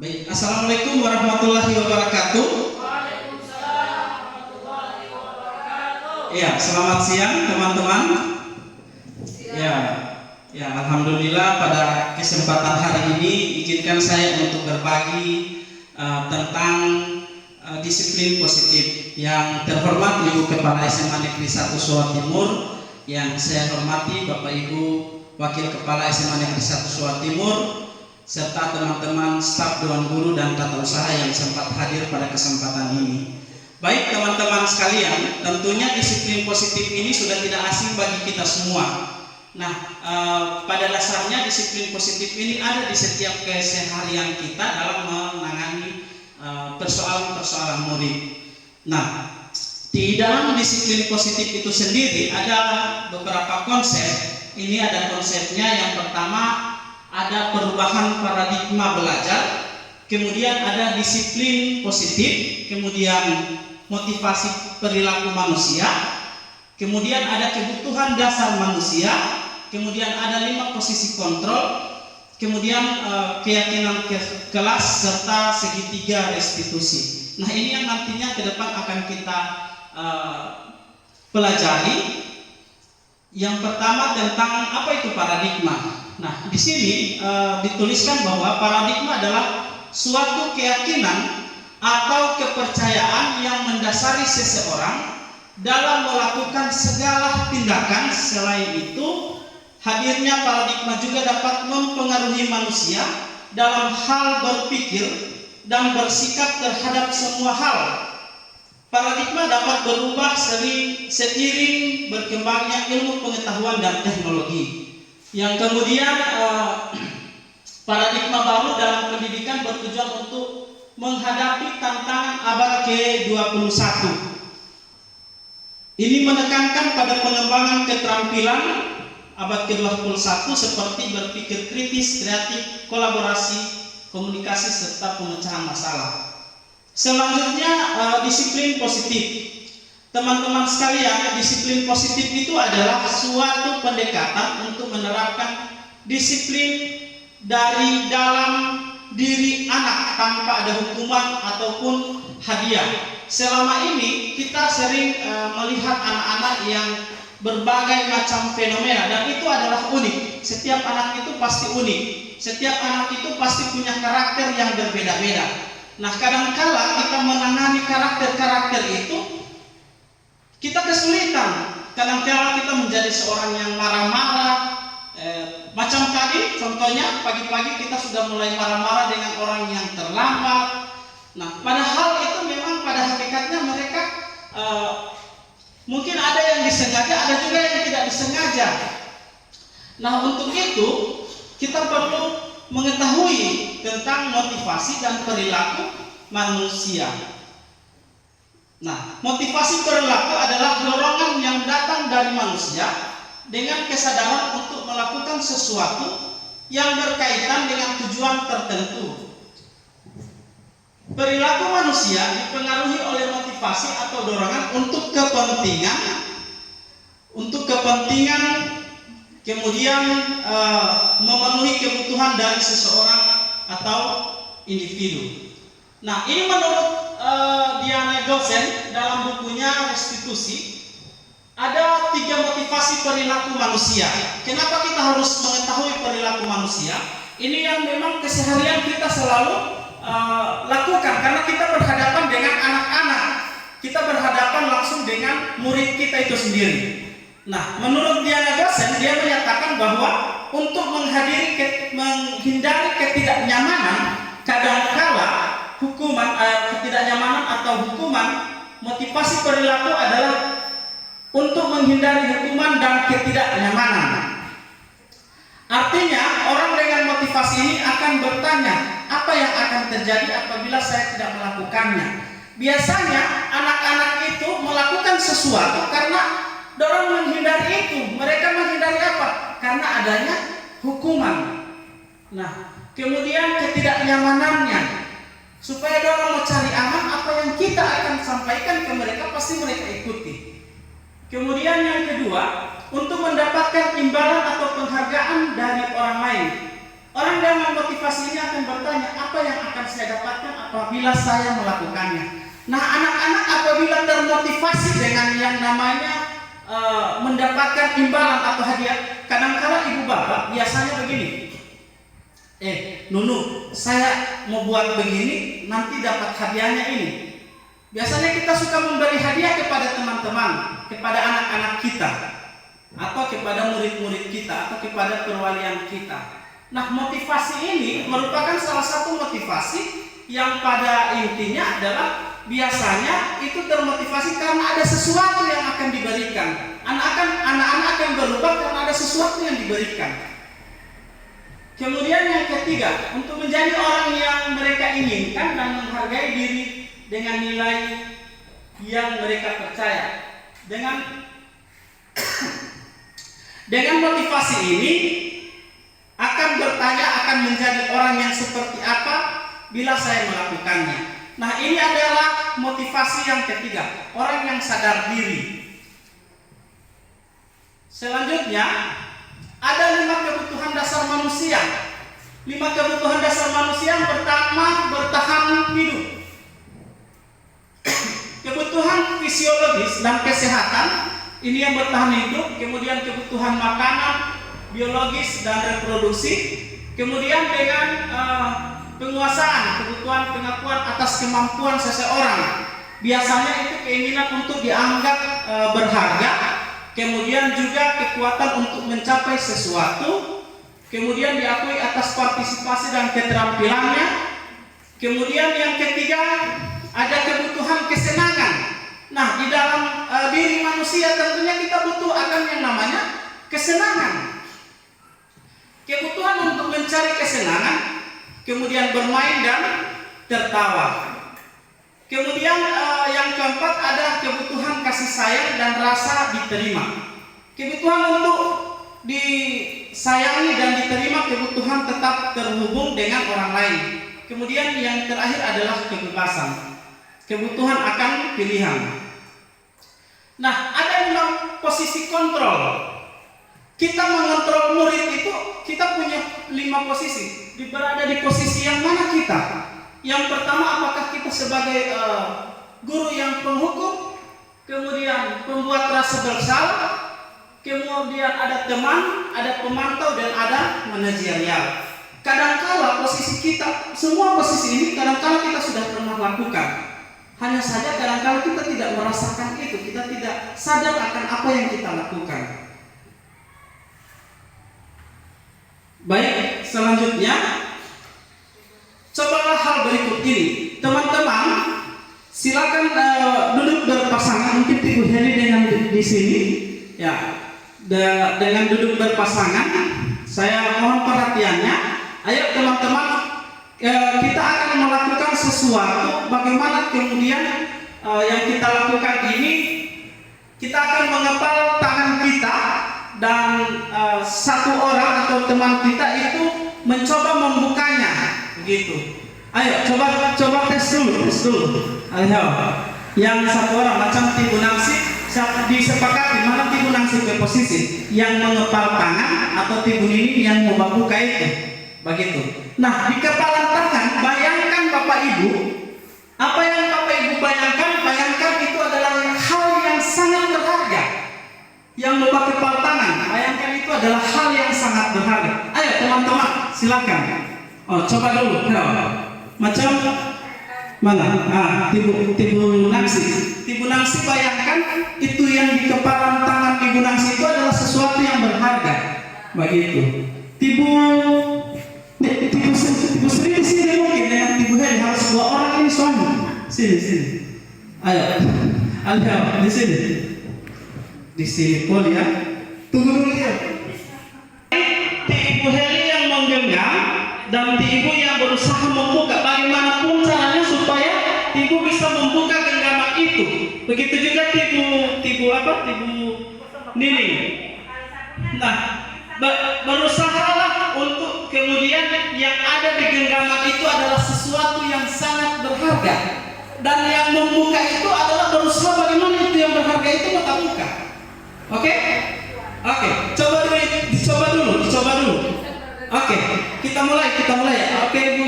Baik, Assalamualaikum warahmatullahi wabarakatuh. Waalaikumsalam warahmatullahi wabarakatuh. Ya, selamat siang teman-teman. Ya, Alhamdulillah pada kesempatan hari ini izinkan saya untuk berbagi tentang disiplin positif. Yang terhormat Ibu Kepala SMA Negeri 1 Suwa Timur, yang saya hormati Bapak Ibu Wakil Kepala SMA Negeri 1 Suwa Timur, serta teman-teman staf Dewan Guru dan Tata Usaha yang sempat hadir pada kesempatan ini. Baik teman-teman sekalian, tentunya disiplin positif ini sudah tidak asing bagi kita semua. Nah, pada dasarnya disiplin positif ini ada di setiap keseharian kita dalam menangani persoalan-persoalan murid. Nah, di dalam disiplin positif itu sendiri ada beberapa konsep. Ini ada konsepnya. Yang pertama, ada perubahan paradigma belajar, kemudian ada disiplin positif, kemudian motivasi perilaku manusia, kemudian ada kebutuhan dasar manusia, kemudian ada 5 posisi kontrol, kemudian keyakinan kelas, serta segitiga restitusi. Nah, ini yang nantinya ke depan akan kita pelajari. Yang pertama tentang apa itu paradigma. Nah, di sini dituliskan bahwa paradigma adalah suatu keyakinan atau kepercayaan yang mendasari seseorang dalam melakukan segala tindakan. Selain itu, hadirnya paradigma juga dapat mempengaruhi manusia dalam hal berpikir dan bersikap terhadap semua hal. Paradigma dapat berubah seiring berkembangnya ilmu pengetahuan dan teknologi. Yang kemudian paradigma baru dalam pendidikan bertujuan untuk menghadapi tantangan abad ke-21. Ini menekankan pada pengembangan keterampilan abad ke-21 seperti berpikir kritis, kreatif, kolaborasi, komunikasi, serta pemecahan masalah. Selanjutnya, disiplin positif. Teman-teman sekalian, disiplin positif itu adalah suatu pendekatan untuk menerapkan disiplin dari dalam diri anak tanpa ada hukuman ataupun hadiah. Selama ini kita sering melihat anak-anak yang berbagai macam fenomena, dan itu adalah unik. Setiap anak itu pasti unik. Setiap anak itu pasti punya karakter yang berbeda-beda. Nah, kadangkala kita menangani karakter-karakter itu kita kesulitan. Kadangkala kita menjadi seorang yang marah-marah. Macam tadi contohnya, pagi-pagi kita sudah mulai marah-marah dengan orang yang terlambat. Nah, padahal itu memang pada hakikatnya mereka mungkin ada yang disengaja, ada juga yang tidak disengaja. Nah, untuk itu kita perlu mengetahui tentang motivasi dan perilaku manusia. Nah, motivasi perilaku adalah dorongan yang datang dari manusia dengan kesadaran untuk melakukan sesuatu yang berkaitan dengan tujuan tertentu. Perilaku manusia dipengaruhi oleh motivasi atau dorongan untuk kepentingan, kemudian memenuhi kebutuhan dari seseorang atau individu. Nah, ini menurut Diana Gosen dalam bukunya Restitusi, ada 3 motivasi perilaku manusia. Kenapa kita harus mengetahui perilaku manusia? Ini yang memang keseharian kita selalu lakukan, karena kita berhadapan dengan anak-anak, kita berhadapan langsung dengan murid kita itu sendiri. Nah, menurut Diana Gosen, dia menyatakan bahwa untuk menghindari ketidaknyamanan, kadangkala ketidaknyamanan atau hukuman, motivasi perilaku adalah untuk menghindari hukuman dan ketidaknyamanan. Artinya, orang dengan motivasi ini akan bertanya, apa yang akan terjadi apabila saya tidak melakukannya? Biasanya anak-anak itu melakukan sesuatu karena dorong menghindari itu. Mereka menghindari apa? Karena adanya hukuman. Nah, kemudian ketidaknyamanannya, supaya dorong mencari aman, apa yang kita akan sampaikan ke mereka pasti mereka ikuti. Kemudian yang kedua, untuk mendapatkan imbalan atau penghargaan dari orang lain. Orang dengan motivasi ini akan bertanya, apa yang akan saya apabila saya melakukannya. Nah, anak-anak apabila termotivasi dengan yang namanya mendapatkan imbalan atau hadiah, kadang-kala ibu bapak biasanya begini, Nunu, saya mau buat begini, nanti dapat hadiahnya ini. Biasanya kita suka memberi hadiah kepada teman-teman, kepada anak-anak kita, atau kepada murid-murid kita, atau kepada perwalian kita. Nah, motivasi ini merupakan salah satu motivasi yang pada intinya adalah biasanya itu termotivasi karena ada sesuatu yang akan diberikan. Anak-anak akan berubah karena ada sesuatu yang diberikan. Kemudian yang ketiga, untuk menjadi orang yang mereka inginkan dan menghargai diri dengan nilai yang mereka percaya. Dengan motivasi ini akan bertanya akan menjadi orang yang seperti apa bila saya melakukannya. Nah, ini adalah motivasi yang ketiga, orang yang sadar diri. Selanjutnya ada 5 kebutuhan dasar manusia. 5 kebutuhan dasar manusia. Yang pertama, bertahan hidup. Kebutuhan fisiologis dan kesehatan ini yang bertahan hidup. Kemudian kebutuhan makanan, biologis dan reproduksi. Kemudian dengan penguasaan, kebutuhan pengakuan atas kemampuan seseorang. Biasanya itu keinginan untuk dianggap berharga. Kemudian juga kekuatan untuk mencapai sesuatu. Kemudian diakui atas partisipasi dan keterampilannya. Kemudian yang ketiga ada kebutuhan kesenangan. Nah, di dalam diri manusia tentunya kita butuh akan yang namanya kesenangan. Kebutuhan untuk mencari kesenangan, kemudian bermain dan tertawa. Kemudian yang keempat ada kebutuhan kasih sayang dan rasa diterima. Kebutuhan untuk disayangi dan diterima, kebutuhan tetap terhubung dengan orang lain. Kemudian yang terakhir adalah kebebasan, kebutuhan akan pilihan. Nah, ada 5 posisi kontrol. Kita mengontrol murid itu, kita punya 5 posisi. Berada di posisi yang mana kita? Yang pertama, apakah kita sebagai guru yang penghukum, kemudian pembuat rasa bersalah, kemudian ada teman, ada pemantau, dan ada manajerial. Kadangkala posisi kita, semua posisi ini kadangkala kita sudah pernah lakukan. Hanya saja kadangkala kita tidak merasakan itu, kita tidak sadar akan apa yang kita lakukan. Baik, selanjutnya cobalah hal berikut ini. Teman-teman, silakan duduk berpasangan. Mungkin Ibu Heli dengan di sini, ya, dengan duduk berpasangan. Saya mohon perhatiannya. Ayo teman-teman, kita akan melakukan sesuatu. Bagaimana kemudian yang kita lakukan ini? Kita akan mengepal tangan kita dan satu orang atau teman kita itu mencoba membukanya, begitu. Ayo coba tes dulu. Ayo, yang satu orang macam Ibu Nangsi disepakati mana Ibu Nangsi ke posisi yang mengepal tangan atau Ibu Nini yang mau membuka itu, begitu. Nah, di kepalan tangan bayangkan Bapak Ibu, apa yang Bapak Ibu bayangkan itu adalah hal yang sangat berharga. Yang membawa kepala tangan, bayangkan itu adalah hal yang sangat berharga. Ayo teman-teman, silakan. Coba dulu. Macam mana? Ibu Nangsi. Ibu Nangsi bayangkan itu yang di kepala tangan Ibu Nangsi itu adalah sesuatu yang berharga. Begitu. Ibu Sri di sini mungkin dengan Ibu Heli harus 2 orang ini suami. Sini. Ayo di sini. Di sini pol ya. Tunggu dulu ya. Ibu Heli yang menggenggam dan Ibu yang berusaha membuka. Bagaimanapun caranya supaya Ibu bisa membuka genggaman itu. Begitu juga Ibu Nini. Nah, berusahalah untuk kemudian yang ada di genggaman itu adalah sesuatu yang sangat berharga. Dan yang membuka itu adalah berusaha bagaimana itu yang berharga itu kita buka. Oke, coba dulu. Oke, kita mulai. Oke, Bu.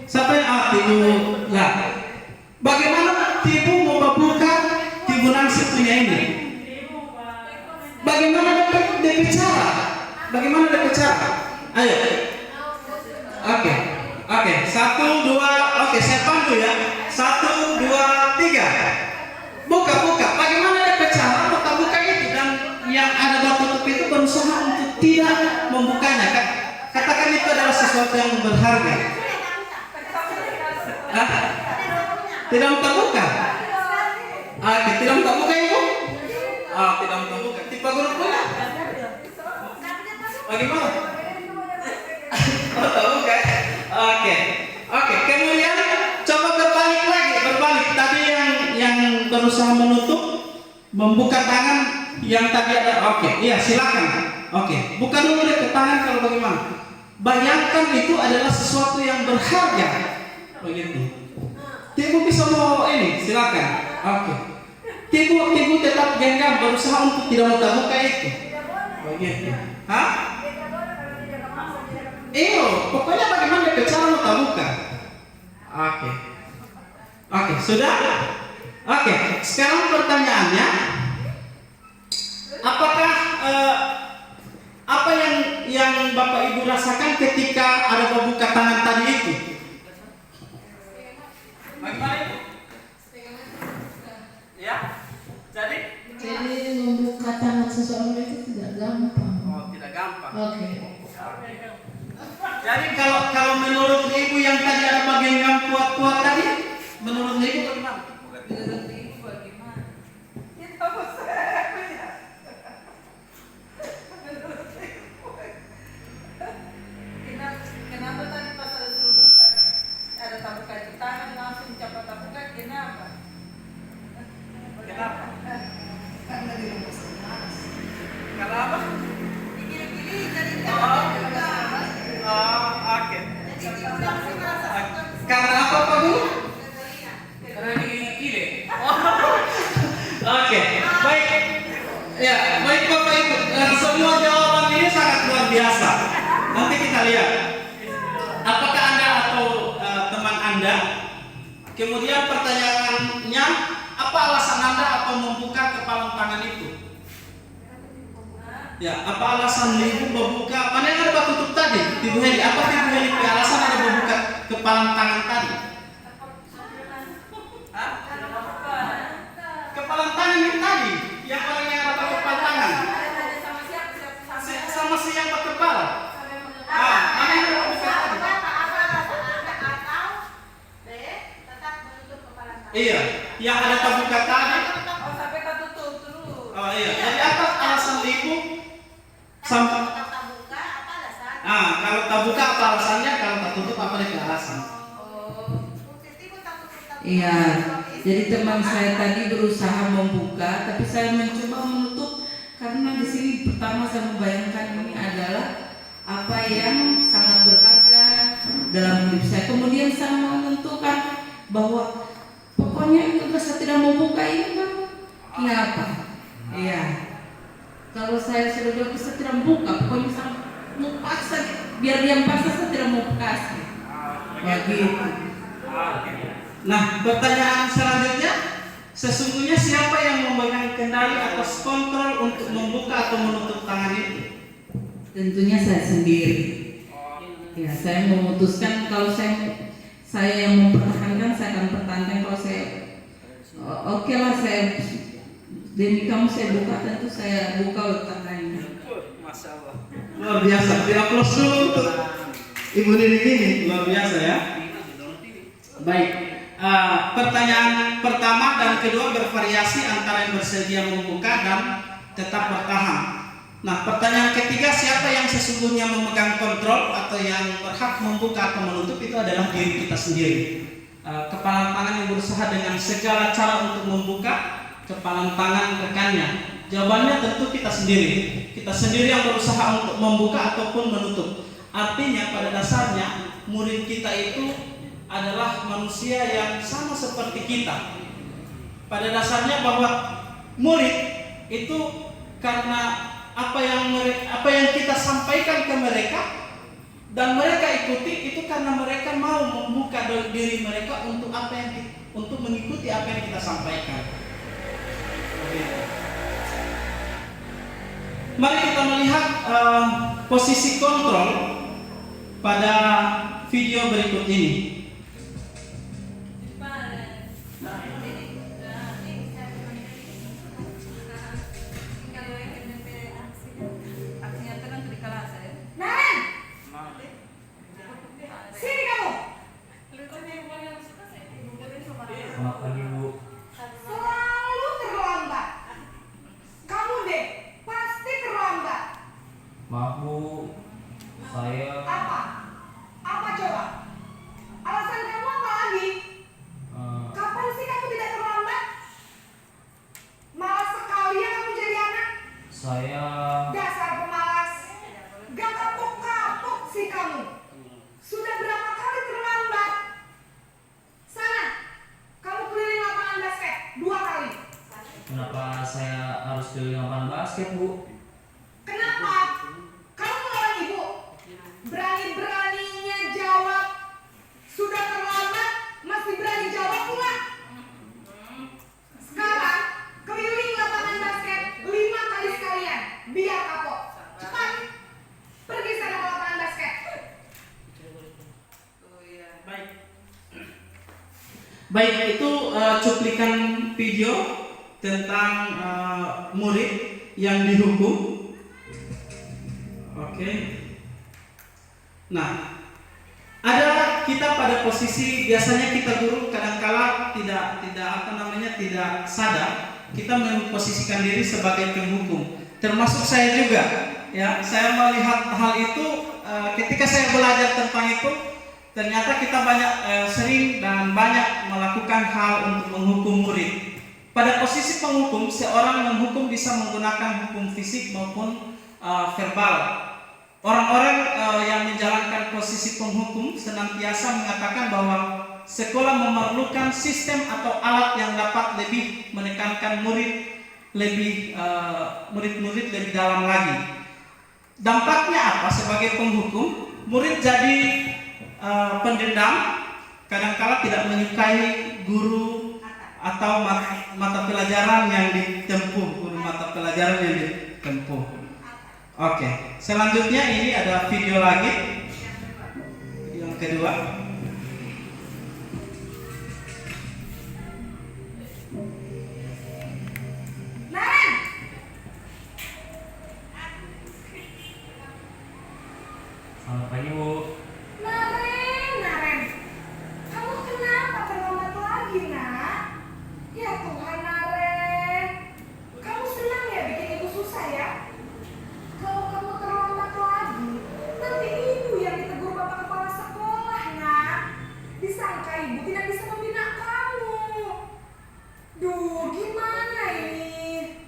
Siapa yang Ibu. Ya. Bagaimana Ibu mau membuka Ibu Nancy punya ini? Bagaimana dia bicara? Bagaimana dia bicara? Ayo. Oke. Oke. 1, 2. Oke, saya pandu ya. 1, 2, 3. Buka. Bagaimana dia bicara? Buka itu, dan yang ada batu tutup itu berusaha untuk tidak membukanya. Katakan itu adalah sesuatu yang berharga. Tidak membuka. Oke, tidak membuka Ibu. Tidak membuka. Tipe guru punya. Bagaimana? Membuka. Oke. Kemudian coba berbalik lagi. Tadi yang berusaha menutup, membuka tangan yang tadi ada. Oke, iya silakan. Oke, buka dulu deh ke tangan kalau bagaimana. Bayangkan itu adalah sesuatu yang berharga. Begitu. Tibu bisa mau ini, silakan. Oke. Tibu tetap genggam, berusaha untuk tidak membuka itu. Begitu. Hah? Pokoknya bagaimana cara membuka. Oke, sudah? Oke, sekarang pertanyaannya, apakah apa yang Bapak Ibu rasakan ketika ada membuka tangan tadi itu? Bagaimana Ibu? Ya, jadi membuka tangan seseorang itu tidak gampang. Tidak gampang. Oke. Jadi kalau menurut Ibu yang tadi ada bagian yang kuat tadi, menurut Ibu bagaimana? Kenapa tadi pas ada suruh buka ada tabukan di tangan langsung cepat tabukan kenapa? Kenapa? Karena di rumah senas. Kenapa? Dipilih-pilih jadi Oke. Jadi langsung rasa. Karena apa Pak Guru? Karena dipilih. Oke, baik. Ya, baik Bapak Ibu. Semua jawaban ini sangat luar biasa. Nanti kita lihat. Apakah Anda atau teman Anda? Kemudian pertanyaannya, apa alasan Anda atau membuka kepalan tangan itu? Ya, apa alasan Ibu membuka? Mana yang ada batu tutup tadi? Ibu Heli, apa Ibu Heli? Alasan ada membuka kepalan tangan tadi? Hah? Kepalan tangan yang tadi, yang orang yang ada kepala tangan, sama si yang berkepala. Mana yang ada membuka tadi? Iya, yang ada terbuka tadi. Sampai ketutup terus. Iya. Jadi apa alasan Ibu? Sampai. Kalau terbuka apa alasannya? Kalau tertutup apa nih alasan? Iya, jadi teman saya tadi berusaha membuka, tapi saya mencoba menutup karena di sini pertama saya membayangkan ini adalah apa yang sangat berharga dalam hidup saya. Kemudian saya menentukan bahwa pokoknya itu saya tidak membuka ini kan, kenapa? Iya, kalau saya sudah bilang saya tidak membuka, pokoknya saya mau paksa, biar dia paksa saya tidak mau kasih. Begitu. Nah, pertanyaan selanjutnya, sesungguhnya siapa yang memegang kendali atas kontrol untuk membuka atau menutup tangan itu? Tentunya saya sendiri. Ya, saya memutuskan kalau saya yang mempertahankan, saya akan pertahankan. Kalau saya oke lah, saya demi kamu saya buka, tentu saya buka tangannya. Masya Allah, luar biasa. Diaplaus dulu untuk Ibu Nini ini, luar biasa ya. Baik. Pertanyaan pertama dan kedua bervariasi antara yang bersedia membuka dan tetap bertahan. Nah, pertanyaan ketiga, siapa yang sesungguhnya memegang kontrol atau yang berhak membuka atau menutup itu adalah diri kita sendiri. Kepalan tangan yang berusaha dengan segala cara untuk membuka kepalan tangan rekannya. Jawabannya tentu kita sendiri. Kita sendiri yang berusaha untuk membuka ataupun menutup. Artinya pada dasarnya murid kita itu adalah manusia yang sama seperti kita. Pada dasarnya bahwa murid itu karena apa yang kita sampaikan ke mereka, dan mereka ikuti itu karena mereka mau membuka diri mereka untuk untuk mengikuti apa yang kita sampaikan. Oke. Mari kita melihat posisi kontrol pada video berikut ini. Selamat pagi, Bu. Selalu terlambat. Kamu deh, pasti terlambat. Maaf, Bu. Saya Apa? Apa coba? Alasan kamu apa lagi? Kapan sih kamu tidak terlambat? Malas sekali ya kamu jadi anak. saya Dasar pemalas. Gak kapok-kapok sih kamu. Sudah berapa kali terlambat? Sana, kamu keliling lapangan basket 2 kali. kenapa saya harus keliling lapangan basket, Bu? Kenapa? Kamu melawan ibu? Berani-beraninya jawab. Sudah terlambat, masih berani jawab pula. Sekarang, keliling lapangan basket 5 kali sekalian. Biar kapok. Cepat. Pergi sana ke lapangan basket. Baik, itu cuplikan video tentang murid yang dihukum. Oke. Nah, ada kita pada posisi biasanya kita guru kadangkala tidak sadar kita memposisikan diri sebagai penghukum. Termasuk saya juga. Ya, saya melihat hal itu ketika saya belajar tentang itu. Ternyata kita sering dan banyak melakukan hal untuk menghukum murid. Pada posisi penghukum, seorang menghukum bisa menggunakan hukum fisik maupun verbal. Orang-orang yang menjalankan posisi penghukum senantiasa mengatakan bahwa sekolah memerlukan sistem atau alat yang dapat lebih menekankan murid-murid lebih dalam lagi. Dampaknya apa? Sebagai penghukum, murid jadi pendendam, kadangkala tidak menyukai guru atau mata pelajaran yang ditempuh, Oke, selanjutnya ini ada video lagi, video yang kedua. Naren! Selamat pagi, Bu. Naren, kamu kenapa terlambat lagi, nak? Ya Tuhan, Naren, kamu senang ya bikin ibu susah ya? Kalau kamu terlambat lagi, nanti ibu yang ditegur bapak kepala sekolah, nak. Disangka ibu tidak bisa membina kamu. Duh, gimana ini?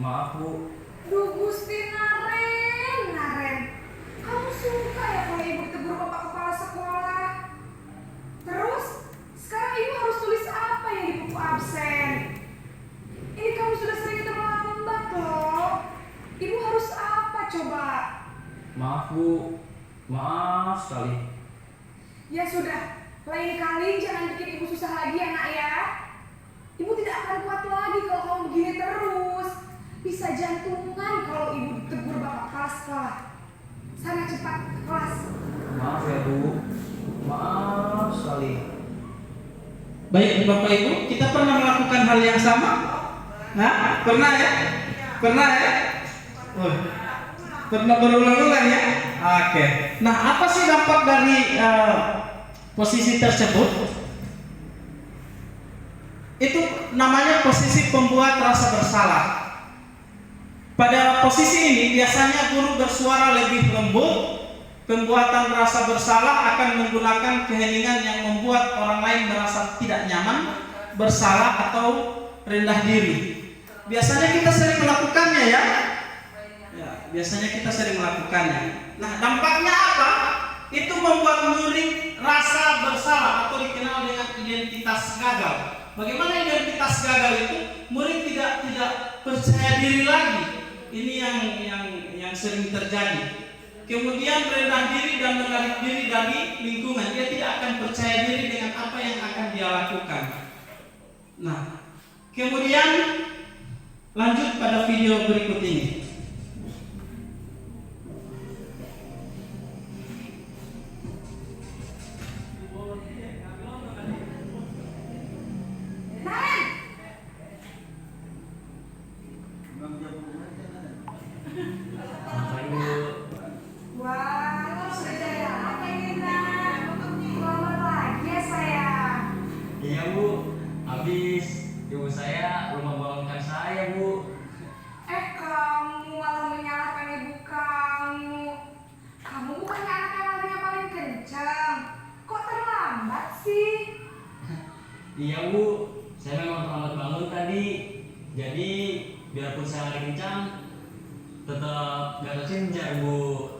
Maaf, Bu. Duh, Gusti Naren, kamu suka ya kalau ibu ditegur bapak kepala sekolah? Terus, sekarang ibu harus tulis apa yang di buku absen? Ini kamu sudah sering terlambat loh. Ibu harus apa coba? Maaf, Bu. Maaf sekali. Ya sudah, lain kali jangan bikin ibu susah lagi ya nak ya. Ibu tidak akan kuat lagi kalau kamu begini terus. Bisa jantungan kalau ibu ditegur bapak kepala sekolah. Sana cepat ke kelas. Maaf ya, Bu. Maaf sekali. Baik Bapak Ibu, kita pernah melakukan hal yang sama? Nah, pernah ya? Pernah ya? Oh, pernah berulang-ulang ya? Oke. Nah, apa sih dampak dari posisi tersebut? Itu namanya posisi pembuat rasa bersalah. Pada posisi ini biasanya guru bersuara lebih lembut. Pembuatan rasa bersalah akan menggunakan keheningan yang membuat orang lain merasa tidak nyaman, bersalah atau rendah diri. Biasanya kita sering melakukannya ya. Biasanya kita sering melakukannya. Nah, dampaknya apa? Itu membuat murid rasa bersalah atau dikenal dengan identitas gagal. Bagaimana identitas gagal itu? Murid tidak percaya diri lagi. Ini yang sering terjadi. kemudian rendah diri dan menarik diri dari lingkungan. Dia tidak akan percaya diri dengan apa yang akan dia lakukan. Nah, kemudian lanjut pada video berikut ini. Naren, Selamat pagi Bu. wah, sudah jadi apa ini Nak? Selamat lagi ya sayang. Iya Bu, habis ibu saya rumah bangunkan saya Bu. Kamu malah menyalahkan ibu kamu. Kamu bukannya anak yang larinya paling kencang. Kok terlambat sih? Iya Bu, saya memang terlambat bangun tadi. Jadi biarpun saya lari kencang, tetap gak kekejar Bu.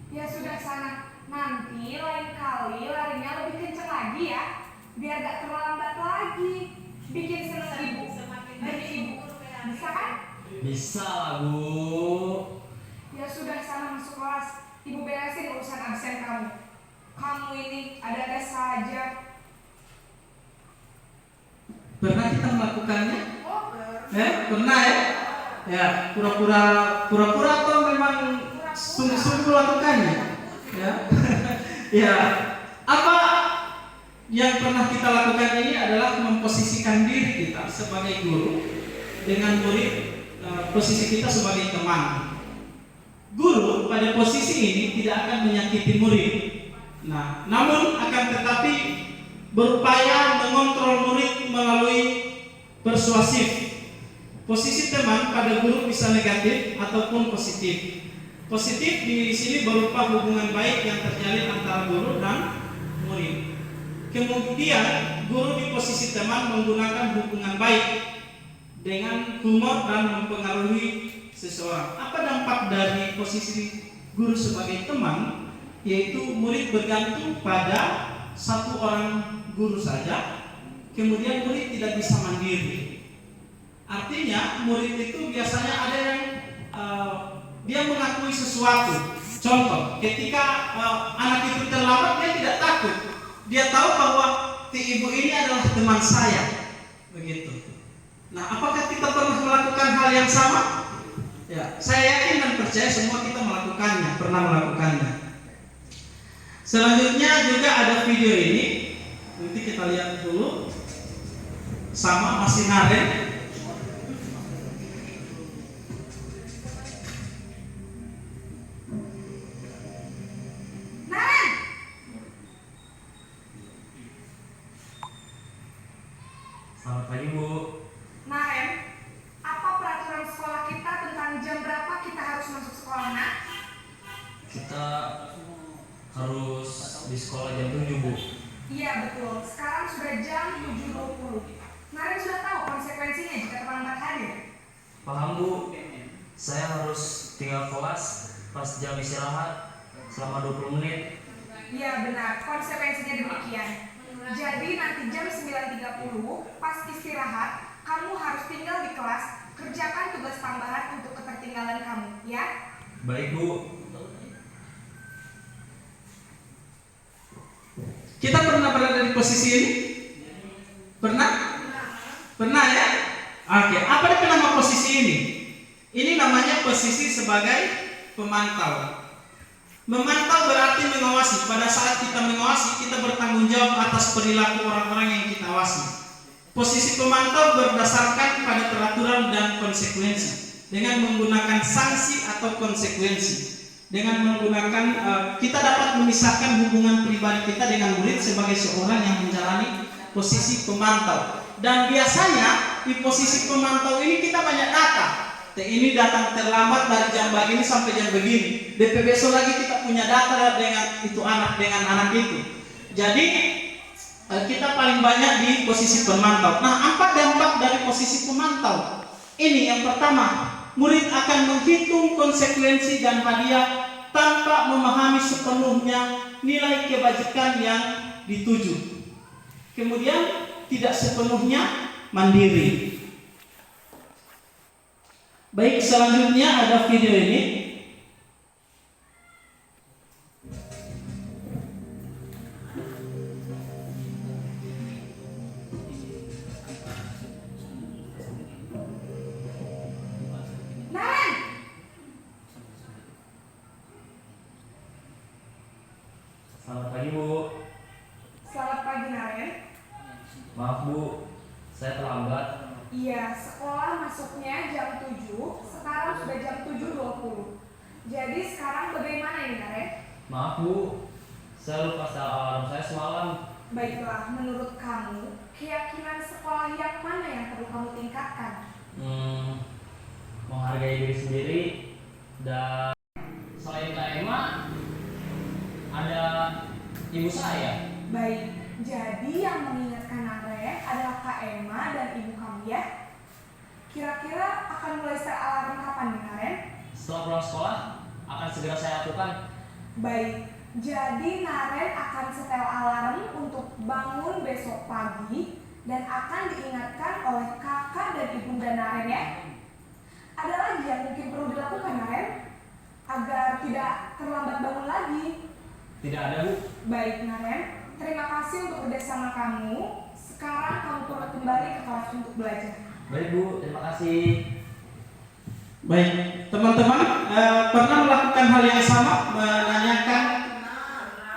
Ya sudah sana. Nanti lain kali larinya lebih kencang lagi ya. Biar gak terlambat lagi. Bikin seneng ibu. Demi ibu. Bisa kan? Bisa lah Bu. Ya sudah sana masuk kelas. Ibu beresin urusan absen kamu. Kamu ini ada-ada saja. Pernah kita melakukannya? Oh, Pernah ya? Ya, pura-pura atau memang sungguh-sungguh melakukannya? Ya. Ya. Apa yang pernah kita lakukan ini adalah memposisikan diri kita sebagai guru dengan murid, posisi kita sebagai teman. Guru pada posisi ini tidak akan menyakiti murid. Nah, namun akan tetapi berupaya mengontrol murid melalui persuasif. Posisi teman pada guru bisa negatif ataupun positif. Positif di sini berupa hubungan baik yang terjalin antara guru dan murid. Kemudian guru di posisi teman menggunakan hubungan baik dengan humor dan mempengaruhi seseorang. Apa dampak dari posisi guru sebagai teman? Yaitu murid bergantung pada satu orang guru saja, kemudian murid tidak bisa mandiri. Artinya murid itu biasanya ada yang dia mengakui sesuatu. Contoh, ketika anak itu terlambat, dia tidak takut. Dia tahu bahwa ibu ini adalah teman saya, begitu. Nah, apakah kita pernah melakukan hal yang sama? Ya, saya yakin dan percaya semua kita melakukannya, pernah melakukannya. Selanjutnya juga ada video ini. Nanti kita lihat dulu. Sama masih Naren. Naren, Selamat pagi Bu. Naren, apa peraturan sekolah kita tentang jam berapa kita harus masuk sekolah, Nak? Kita harus di sekolah jam 7 Bu. Iya betul, sekarang sudah jam 7.20. Naren sudah tahu konsekuensinya jika terlambat hadir. Paham Bu, saya harus tinggal kelas pas jam istirahat selama 20 menit. Iya benar, konsekuensinya demikian. Jadi nanti jam 9.30 pas istirahat, kamu harus tinggal di kelas, kerjakan tugas tambahan untuk ketertinggalan kamu, ya? Baik Bu. Kita pernah berada di posisi ini? Pernah? Pernah ya? Oke, apa itu nama posisi ini? Ini namanya posisi sebagai pemantau. Memantau berarti mengawasi. Pada saat kita mengawasi, kita bertanggung jawab atas perilaku orang-orang yang kita awasi. Posisi pemantau berdasarkan pada peraturan dan konsekuensi dengan menggunakan sanksi atau konsekuensi. Dengan menggunakan kita dapat memisahkan hubungan pribadi kita dengan murid sebagai seorang yang menjalani posisi pemantau. Dan biasanya di posisi pemantau ini kita banyak data. Ini datang terlambat dari jam begini sampai jam begini. DP besok lagi kita punya data dengan itu anak itu. Jadi kita paling banyak di posisi pemantau. Nah, apa dampak dari posisi pemantau? Ini yang pertama, murid akan menghitung konsekuensi dan hadiah tanpa memahami sepenuhnya nilai kebajikan yang dituju. Kemudian tidak sepenuhnya mandiri. Baik, selanjutnya ada video ini. Bu. Selamat pagi Naren. Maaf Bu, saya terlambat. Iya, sekolah masuknya jam 7, sekarang sudah jam 7.20. Jadi sekarang bagaimana ini Naren? Maaf Bu, saya lupa setel alarm saya semalam. Baiklah, menurut kamu, keyakinan sekolah yang mana yang perlu kamu tingkatkan? Menghargai diri sendiri dan selain Kak Emma ada ibu saya. Baik, jadi yang mengingatkan Naren adalah Kak Emma dan ibu kamu ya? Kira-kira akan mulai setel alarm kapan nih Naren? Setelah pulang sekolah akan segera saya lakukan. Baik, jadi Naren akan setel alarm untuk bangun besok pagi dan akan diingatkan oleh kakak dan ibunda Naren ya. Ada lagi yang mungkin perlu dilakukan Naren agar tidak terlambat bangun lagi. Tidak ada Bu. Baik Naren, terima kasih untuk kerjasama kamu. Sekarang kamu perlu kembali ke kelas untuk belajar. Baik Bu, terima kasih. Baik, teman-teman pernah melakukan hal yang sama,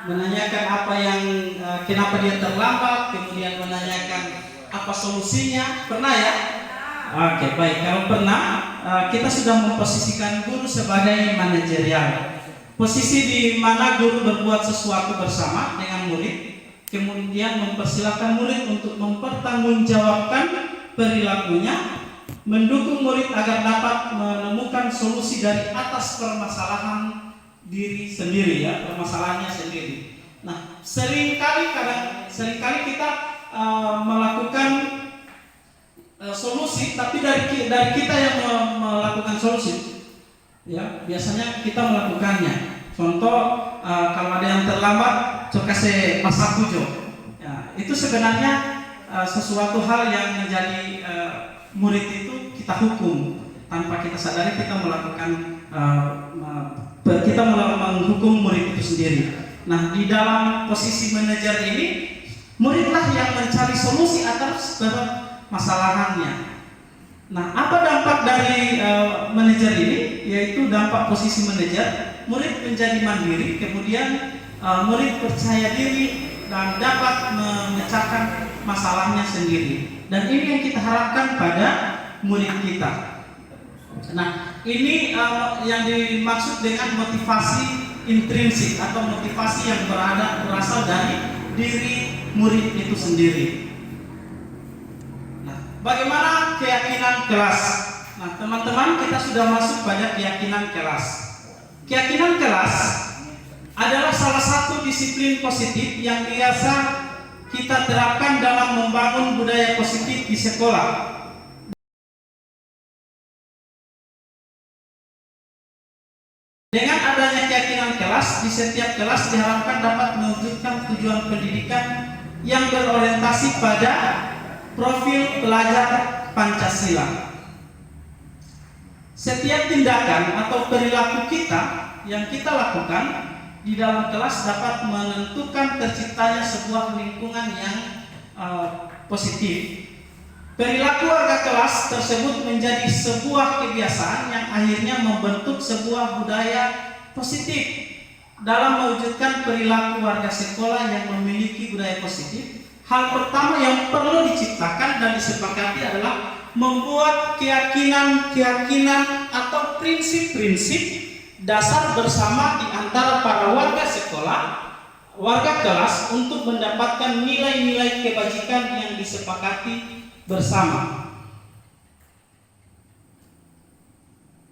menanyakan apa yang kenapa dia terlambat, kemudian menanyakan apa solusinya, pernah ya? Oke, baik. Kalau pernah, kita sudah memposisikan guru sebagai manajerial. Posisi di mana guru berbuat sesuatu bersama dengan murid, kemudian mempersilahkan murid untuk mempertanggungjawabkan perilakunya, mendukung murid agar dapat menemukan solusi dari atas permasalahan diri sendiri ya, permasalahannya sendiri. Nah, seringkali kita melakukan solusi, tapi dari kita yang melakukan solusi. Ya, biasanya kita melakukannya. Contoh, kalau ada yang terlambat, coba kasih pasang tujuh. Ya, itu sebenarnya sesuatu hal yang menjadi murid itu kita hukum tanpa kita sadari, kita melakukan kita menghukum murid itu sendiri. Nah, di dalam posisi manajer ini, muridlah yang mencari solusi atas permasalahannya. Nah, apa dampak dari manajer ini? Yaitu dampak posisi manajer, murid menjadi mandiri, kemudian murid percaya diri dan dapat memecahkan masalahnya sendiri. Dan ini yang kita harapkan pada murid kita. Nah, ini yang dimaksud dengan motivasi intrinsik atau motivasi yang berasal dari diri murid itu sendiri. Bagaimana keyakinan kelas? Nah, teman-teman, kita sudah masuk pada keyakinan kelas. Keyakinan kelas adalah salah satu disiplin positif yang biasa kita terapkan dalam membangun budaya positif di sekolah. Dengan adanya keyakinan kelas, di setiap kelas diharapkan dapat mewujudkan tujuan pendidikan yang berorientasi pada profil pelajar Pancasila. Setiap tindakan atau perilaku kita yang kita lakukan di dalam kelas dapat menentukan terciptanya sebuah lingkungan yang positif. Perilaku warga kelas tersebut menjadi sebuah kebiasaan yang akhirnya membentuk sebuah budaya positif. Dalam mewujudkan perilaku warga sekolah yang memiliki budaya positif, hal pertama yang perlu diciptakan dan disepakati adalah membuat keyakinan atau prinsip-prinsip dasar bersama di antara para warga sekolah, warga kelas untuk mendapatkan nilai-nilai kebajikan yang disepakati bersama.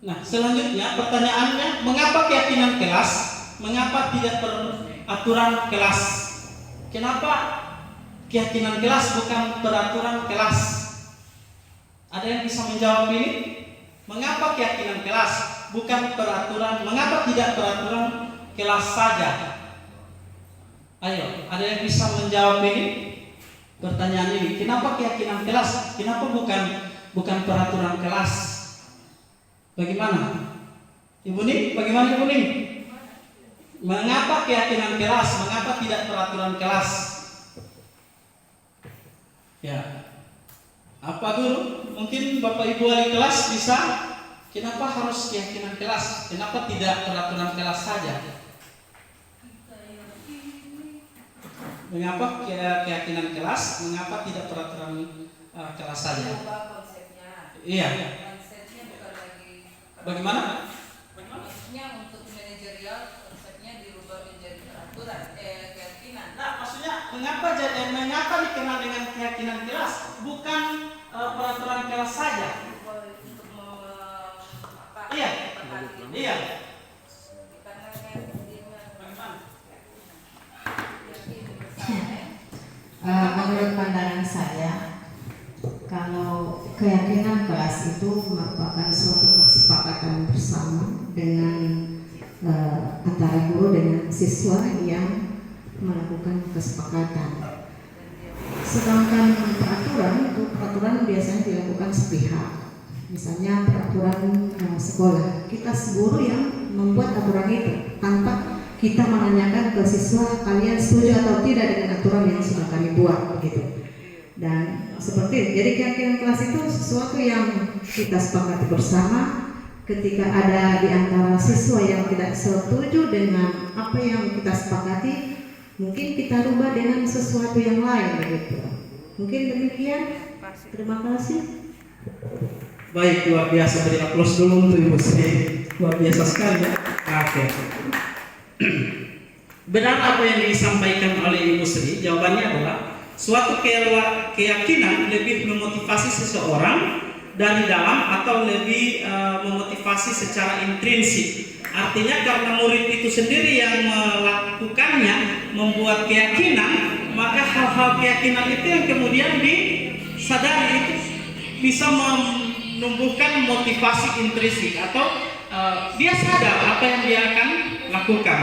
Nah, selanjutnya pertanyaannya, mengapa keyakinan kelas? Mengapa tidak peraturan kelas? Kenapa keyakinan kelas bukan peraturan kelas? Ada yang bisa menjawab ini? Mengapa keyakinan kelas bukan peraturan? Mengapa tidak peraturan kelas saja? Ayo, ada yang bisa menjawab ini? Pertanyaan ini, kenapa keyakinan kelas? Kenapa bukan peraturan kelas? Bagaimana? Ibu Ning, bagaimana Ibu Ning? Mengapa keyakinan kelas? Mengapa tidak peraturan kelas? Ya, apa guru? Mungkin Bapak Ibu wali kelas bisa. Kenapa harus keyakinan kelas? Kenapa tidak peraturan kelas saja? Mengapa keyakinan kelas? Mengapa tidak peraturan kelas saja? Ubah konsepnya. Iya. Konsepnya bukan lagi. Bagaimana? Konsepnya untuk manajerial, konsepnya dirubah menjadi peraturan, keyakinan. Nah, maksudnya mengapa dikenal dengan keyakinan kelas, bukan peraturan kelas saja? Untuk Iya. Iya. Karena kan dia Bagaimana? yakin bersama. Menurut pandangan saya, kalau keyakinan kelas itu merupakan suatu kesepakatan bersama dengan antara guru dengan siswa yang melakukan kesepakatan. Sedangkan peraturan biasanya dilakukan sepihak. Misalnya peraturan sekolah, kita guru yang membuat aturan itu tanpa kita menanyakan ke siswa, kalian setuju atau tidak dengan aturan yang sudah kami buat, begitu. Dan seperti itu. Jadi keyakinan kelas itu sesuatu yang kita sepakati bersama. Ketika ada di antara siswa yang tidak setuju dengan apa yang kita sepakati, mungkin kita rubah dengan sesuatu yang lain, begitu. Mungkin demikian. Terima kasih. Baik, luar biasa, beri aplaus dulu untuk Ibu Sri. Luar biasa sekali ya. Oke. Benar apa yang disampaikan oleh Ibu Sri? Jawabannya adalah suatu keyakinan lebih memotivasi seseorang dari dalam atau lebih memotivasi secara intrinsik. Artinya karena murid itu sendiri yang melakukannya, membuat keyakinan, maka hal-hal keyakinan itu yang kemudian disadari itu bisa menumbuhkan motivasi intrinsik atau dia sadar apa yang dia akan lakukan.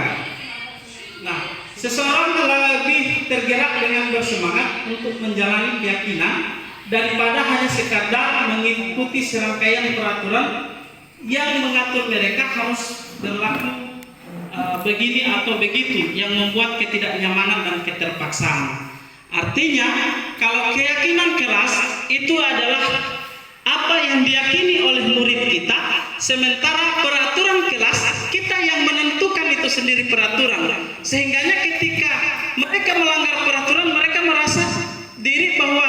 Nah, seseorang lebih tergerak dengan bersemangat untuk menjalani keyakinan daripada hanya sekadar mengikuti serangkaian peraturan yang mengatur mereka harus berlaku begini atau begitu, yang membuat ketidaknyamanan dan keterpaksaan. Artinya, kalau keyakinan kelas itu adalah apa yang diyakini oleh murid kita, sementara peraturan kelas kita yang menentukan itu sendiri peraturan. Sehingganya ketika mereka melanggar peraturan, mereka merasa diri bahwa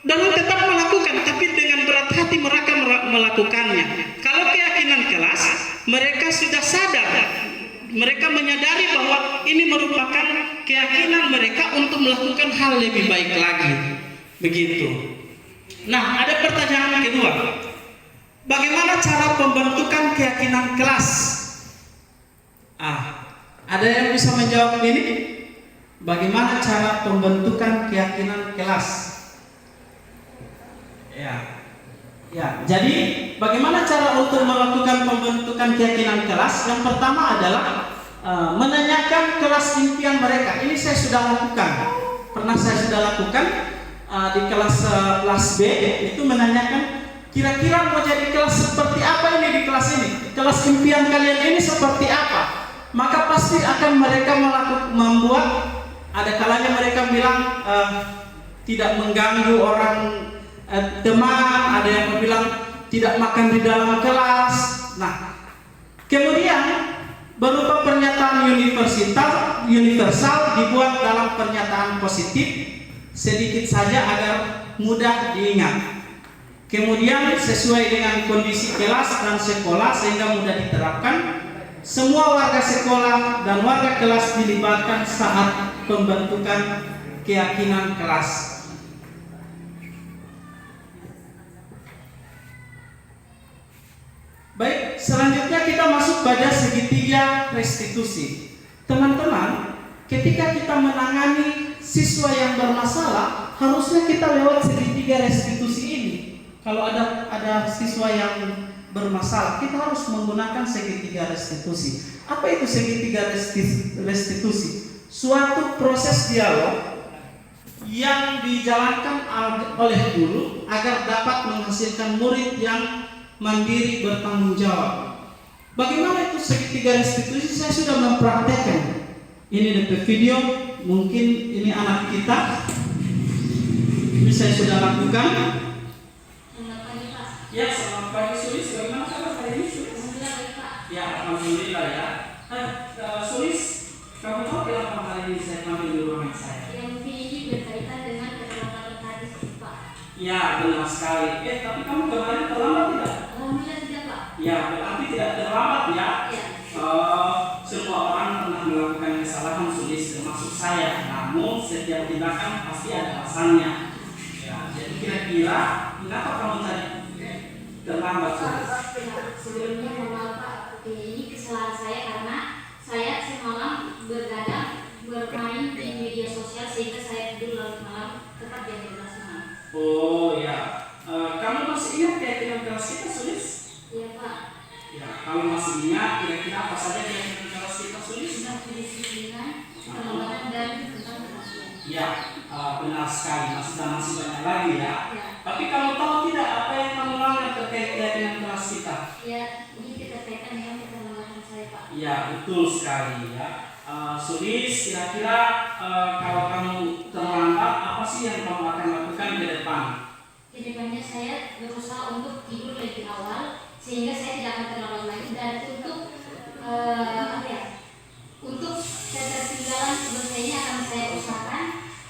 dan tetap melakukan, tapi dengan berat hati mereka melakukannya. Kalau keyakinan kelas, mereka sudah sadar, mereka menyadari bahwa ini merupakan keyakinan mereka untuk melakukan hal lebih baik lagi. Begitu. Nah, ada pertanyaan kedua. Bagaimana cara pembentukan keyakinan kelas? Ada yang bisa menjawab ini? Bagaimana cara pembentukan keyakinan kelas? Ya. Jadi, bagaimana cara untuk melakukan pembentukan keyakinan kelas? Yang pertama adalah menanyakan kelas impian mereka. Ini saya sudah lakukan. Pernah saya sudah lakukan di kelas B, itu menanyakan kira-kira mau jadi kelas seperti apa ini di kelas ini? Kelas impian kalian ini seperti apa? Maka pasti akan mereka membuat, ada kalanya mereka bilang tidak mengganggu orang teman, ada yang bilang tidak makan di dalam kelas. Nah, kemudian berupa pernyataan universal dibuat dalam pernyataan positif sedikit saja agar mudah diingat. Kemudian sesuai dengan kondisi kelas dan sekolah sehingga mudah diterapkan. Semua warga sekolah dan warga kelas dilibatkan saat pembentukan keyakinan kelas. Baik, selanjutnya kita masuk pada segitiga restitusi. Teman-teman, ketika kita menangani siswa yang bermasalah, harusnya kita lewat segitiga restitusi ini. Kalau ada siswa yang bermasalah, kita harus menggunakan segitiga restitusi. Apa itu segitiga restitusi? Suatu proses dialog yang dijalankan oleh guru agar dapat menghasilkan murid yang mandiri bertanggung jawab. Bagaimana itu segitiga restitusi? Saya sudah mempraktekkan. Ini DP video, mungkin ini anak kita. Ini saya sudah lakukan. Ya, selamat pagi Sulis. Bagaimana kabar hari ini Sulis? Ya, alhamdulillah ya. Sulis, kamu tahu kenapa hari ini saya panggil di ruangan saya? Ya, benar sekali. Tapi kamu kemarin terlambat tidak? Alhamdulillah tidak, Pak. Ya, berarti tidak terlambat ya. Iya. Semua orang pernah melakukan kesalahan sulit termasuk saya. Namun setiap tindakan pasti ada alasannya. Ya, jadi kira-kira kenapa kamu tadi terlambat? Sebelumnya mohon maaf, Pak. Ini kesalahan saya karena saya semalam bergadang bermain di media sosial sehingga saya tidur larut malam tepat jam 12 malam. Oh ya, kamu masih ingat keyakinan kelas kita sulit? Iya, Pak. Ya, kalau masih ingat kira-kira apa saja keyakinan kelas kita sulit? Tentang kedisiplinan, kelembagaan dan tentang kerahasiaan. Ya, benar sekali. Masih banyak lagi ya. Ya. Tapi kamu tahu tidak apa yang kamu langgar terkait keyakinan kelas kita? Ya, ini terkaitan dengan keterlambatan saya, Pak. Ya, betul sekali ya. Sulis, kira-kira kalau kamu terlambat, apa sih yang kamu akan lakukan ke depan? Kedepannya saya berusaha untuk tidur lebih awal sehingga saya tidak akan terlambat lagi dan untuk untuk ketertinggalan selesai ini akan saya usahakan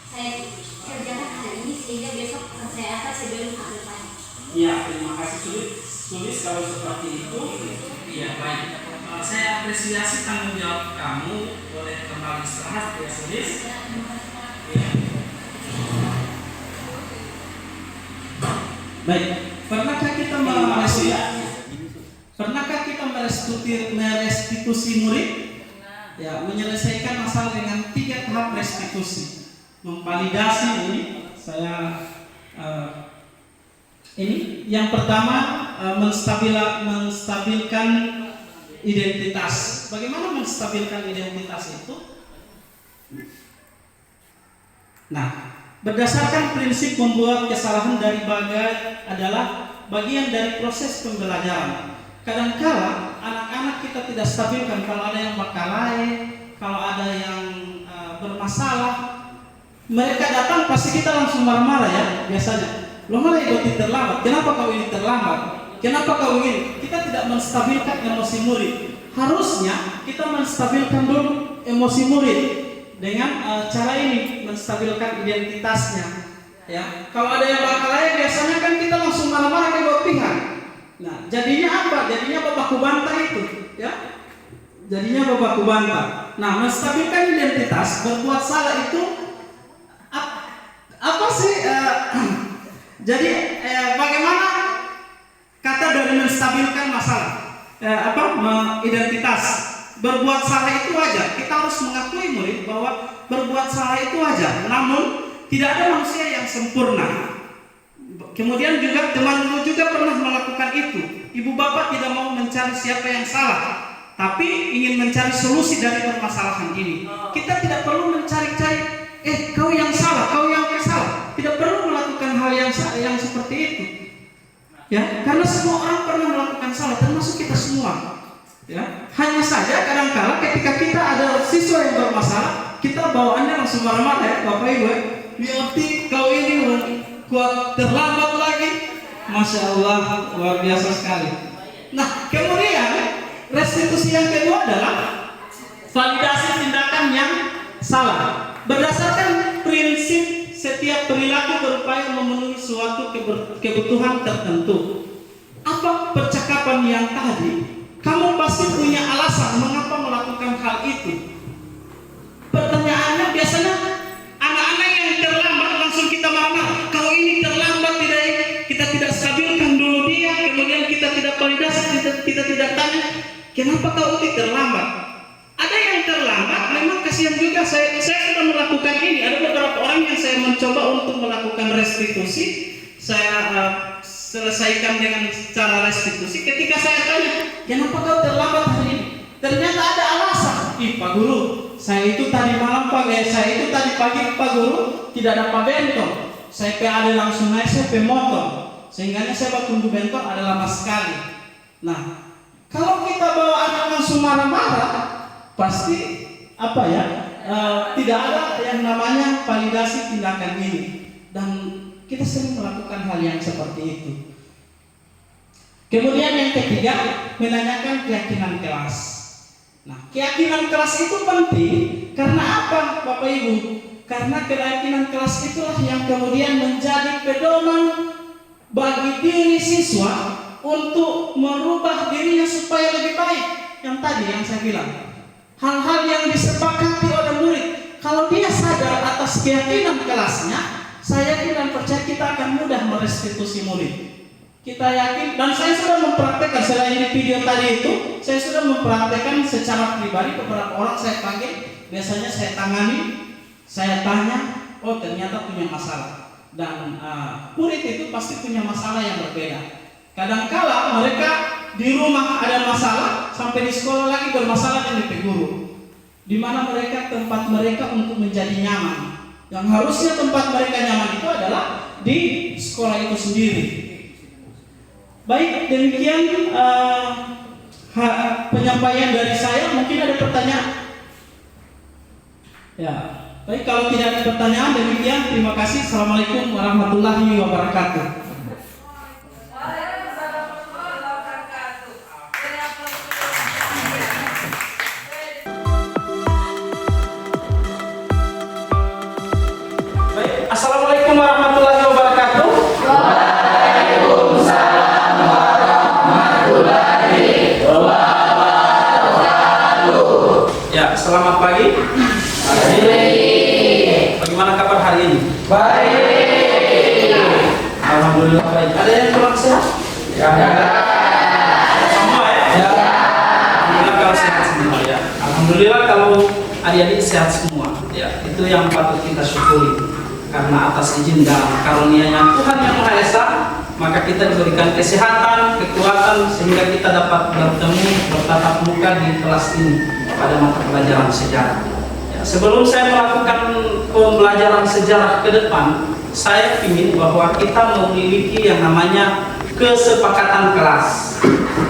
saya kerjakan hari ini sehingga besok akan saya akan sebelum akhir pagi. Ya, terima kasih Sulis kalau seperti itu. Ya, baik. Saya apresiasi tanggung jawab kamu, boleh kembali istirahat ya Sulis. Ya. Baik, pernahkah kita merestitusi murid? Ya, menyelesaikan masalah dengan 3 tahap restitusi. Memvalidasi ini saya ini yang pertama menstabilkan identitas. Bagaimana menstabilkan identitas itu? Nah, berdasarkan prinsip membuat kesalahan dari bagai adalah bagian dari proses pembelajaran. Kadangkala anak-anak kita tidak stabilkan, kalau ada yang makalai, kalau ada yang bermasalah, mereka datang pasti kita langsung marah-marah ya biasanya. Lo malah ikut terlambat. Kenapa kau ini terlambat? Kenapa kau ini? Kita tidak menstabilkan emosi murid. Harusnya kita menstabilkan dulu emosi murid dengan cara ini, menstabilkan identitasnya. Ya, kalau ada yang makalai biasanya kan kita langsung marah-marah ke dua pihak. Nah, jadinya apa? Jadinya babaku bantah itu, ya. Jadinya babaku bantah. Nah, menstabilkan identitas, berbuat salah itu apa sih? Jadi bagaimana kata dari menstabilkan masalah? Identitas. Berbuat salah itu wajar. Kita harus mengakui murid bahwa berbuat salah itu wajar. Namun tidak ada manusia yang sempurna. Kemudian juga temanmu juga pernah melakukan itu. Ibu bapak tidak mau mencari siapa yang salah, tapi ingin mencari solusi dari permasalahan ini. Kita tidak perlu mencari-cari, kau yang salah, kau yang salah. Tidak perlu melakukan hal yang seperti itu. Ya, karena semua orang pernah melakukan salah, termasuk kita semua. Ya, hanya saja kadang-kala ketika kita ada siswa yang bermasalah, kita bawaannya langsung marah-marah ya, Bapak Ibu. Bioti kau ini kuat terlambat lagi. Masya Allah, luar biasa sekali. Nah, kemudian restitusi yang kedua adalah validasi tindakan yang salah. Berdasarkan prinsip setiap perilaku berupaya memenuhi suatu kebutuhan tertentu. Apa percakapan yang tadi? Kamu pasti punya alasan mengapa melakukan hal itu. Pertanyaannya biasanya anak-anak yang terlambat langsung kita marah-marah. Kau ini terlambat, kita tidak stabilkan dulu dia, kemudian kita tidak validasi, kita tidak tanya kenapa kau ini terlambat. Ada yang terlambat, memang kasihan juga. Saya sudah melakukan ini. Ada beberapa orang yang saya mencoba untuk melakukan restitusi. Saya selesaikan dengan cara restitusi. Ketika saya tanya, kenapa kau terlambat hari ini? Ternyata ada alasan. Pak Guru, saya itu tadi malam saya itu tadi pagi Pak Guru tidak dapat bentor. Saya PAD langsung naik saya motor. Sehingga saya tunggu bentor ada lama sekali. Nah, kalau kita bawa anak langsung marah-marah, pasti tidak ada yang namanya validasi tindakan ini. Dan kita sering melakukan hal yang seperti itu. Kemudian yang ketiga, menanyakan keyakinan kelas. Nah, keyakinan kelas itu penting karena apa, Bapak Ibu? Karena keyakinan kelas itulah yang kemudian menjadi pedoman bagi diri siswa untuk merubah dirinya supaya lebih baik. Yang tadi yang saya bilang, hal-hal yang disepakati oleh murid, kalau dia sadar atas keyakinan kelasnya, saya yakin dan percaya kita akan mudah merestitusi murid. Kita yakin, dan saya sudah mempraktekkan selain di video tadi itu, saya sudah mempraktekkan secara pribadi. Beberapa orang saya panggil, biasanya saya tangani, saya tanya, oh ternyata punya masalah. Dan murid itu pasti punya masalah yang berbeda. Kadangkala mereka di rumah ada masalah, sampai di sekolah lagi bermasalah dengan guru. Di mana mereka tempat mereka untuk menjadi nyaman. Yang harusnya tempat mereka nyaman itu adalah di sekolah itu sendiri. Baik, demikian penyampaian dari saya. Mungkin ada pertanyaan? Ya, baik, kalau tidak ada pertanyaan, demikian. Terima kasih. Assalamualaikum warahmatullahi wabarakatuh. Baik, assalamualaikum warahmatullahi wabarakatuh. Waalaikumsalam warahmatullahi wabarakatuh. Ya, selamat pagi. Bagaimana kabar hari ini? Baik. Alhamdulillah baik. Ada yang kurang sehat? Ya. Semua ya? Ya. Alhamdulillah kalau sehat semua ya. Alhamdulillah kalau adik-adik sehat semua. Ya, itu yang patut kita syukuri. Karena atas izin dan karunia-Nya Tuhan Yang Maha Esa, maka kita diberikan kesehatan, kekuatan sehingga kita dapat bertemu, bertatap muka di kelas ini pada mata pelajaran sejarah. Ya, sebelum saya melakukan pembelajaran sejarah ke depan, saya ingin bahwa kita memiliki yang namanya kesepakatan kelas.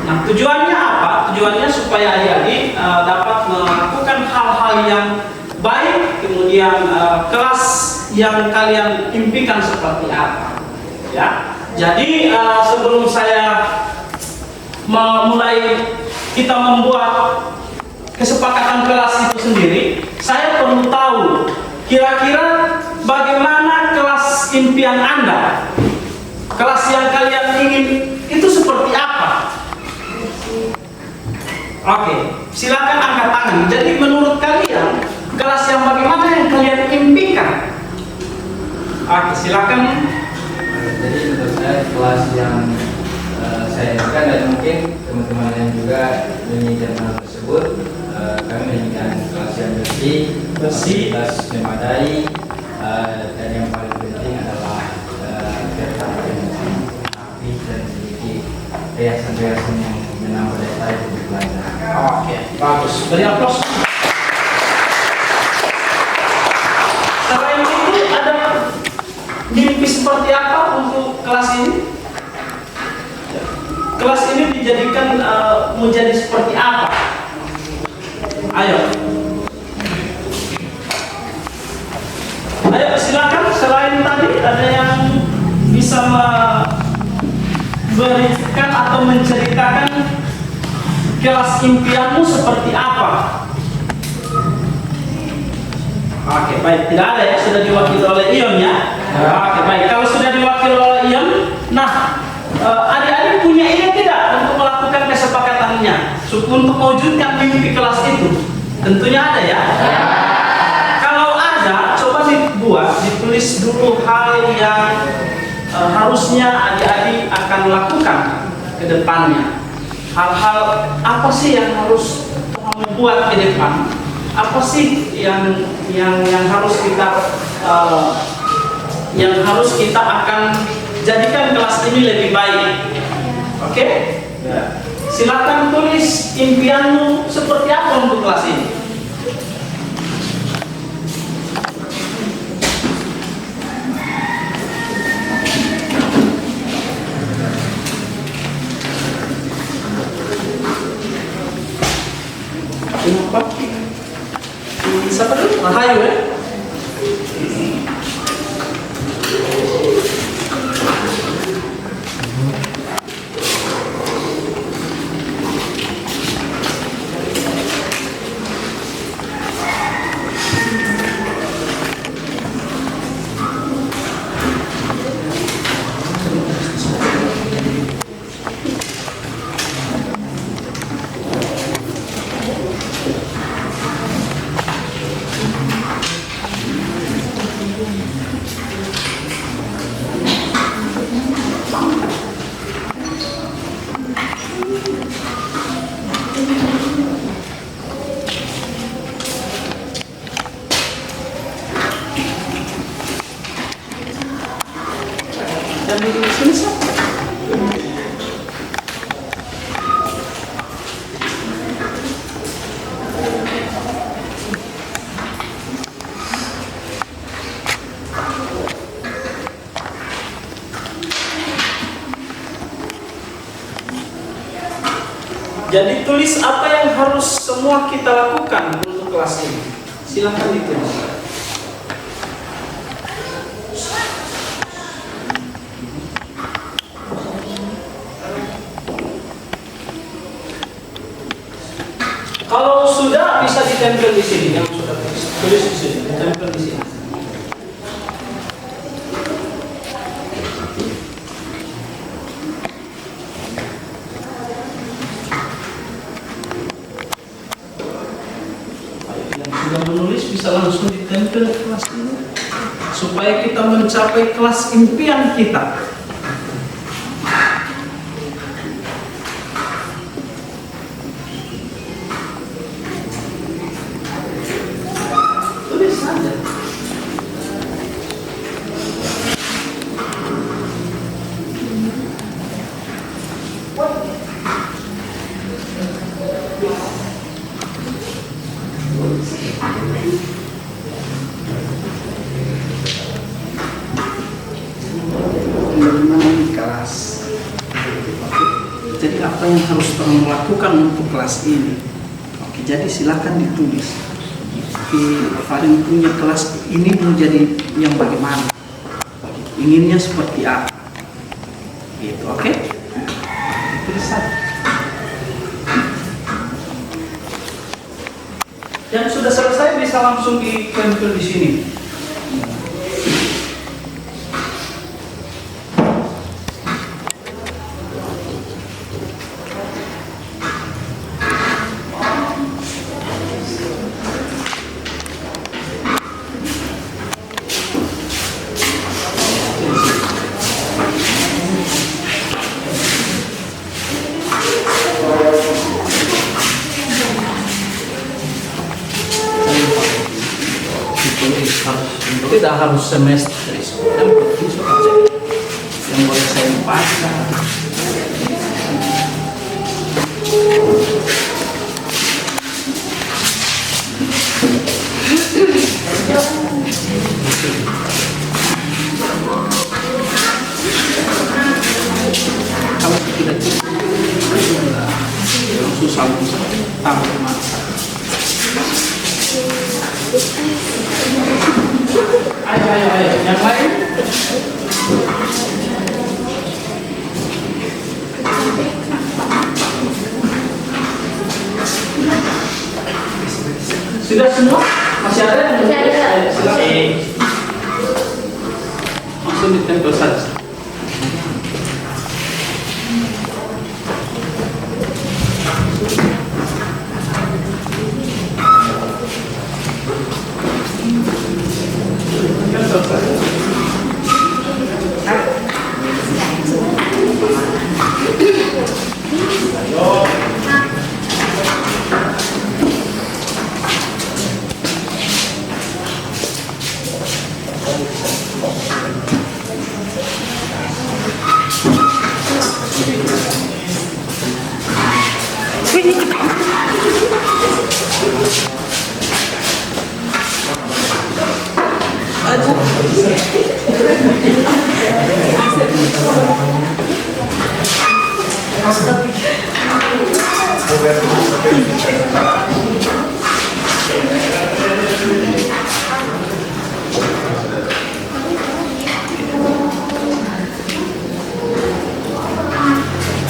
Nah, tujuannya apa? Tujuannya supaya adik-adik dapat melakukan hal-hal yang baik, kemudian kelas yang kalian impikan seperti apa. Ya, jadi sebelum saya memulai kita membuat kesepakatan kelas itu sendiri, saya perlu tahu kira-kira bagaimana kelas impian Anda, kelas yang kalian ingin itu seperti apa. Oke, silakan angkat tangan. Jadi menurut kalian kelas yang bagaimana yang kalian impikan? Oke, silakan. Jadi menurut saya kelas yang saya inginkan, dan mungkin teman-teman yang juga menginginkan hal tersebut, kami menginginkan kelas yang bersih, fasilitas memadai, dan yang paling penting adalah kertas yang rapi dan memiliki hiasan-hiasan yang menambah daya tarik untuk belajar. Oke, bagus. Beri aplaus. Selain itu ada mimpi seperti apa untuk kelas ini? Kelas ini dijadikan menjadi seperti apa? Ayo. Ayo silakan. Selain tadi ada yang bisa memberikan atau menceritakan kelas impianmu seperti apa? Oke, baik. Tidak ada ya, sudah diwakili oleh Ion ya. Oke, baik. Kalau sudah diwakili oleh Ion, nah adik-adik punya ide tidak untuk melakukan kesepakatannya untuk mewujudkan mimpi kelas itu? Tentunya ada ya. Kalau ada, coba dibuat, ditulis dulu hal yang harusnya adik-adik akan lakukan ke depannya. Hal-hal apa sih yang harus membuat ke depan? Apa sih yang harus kita akan jadikan kelas ini lebih baik? Oke? Ya. Silakan tulis impianmu seperti apa untuk kelas ini. Ini apa? Siapa dulu? Rahayu ya? Bisa. Jadi tulis apa yang harus semua kita lakukan untuk kelas ini. Silahkan ditulis. Kalau sudah bisa ditempel di sini, yang sudah tulis di sini, ditempel di sini. Yang sudah menulis bisa langsung ditempel kelas ini, supaya kita mencapai kelas impian kita. Tulis saja. Kelas. Jadi apa yang harus kamu lakukan untuk kelas ini? Oke, jadi silakan ditulis. Farin punya kelas ini mau jadi yang bagaimana? Inginnya seperti apa? Gitu, oke? Tulis saja. Yang sudah selesai bisa langsung ditempel di sini. Tidak harus semester, yang boleh saya baca. Kalau tidak susah tahu masa. Ayo, yang lain. Sudah semua? Masih ada yang belum? Silakan. Langsung ditempel saja.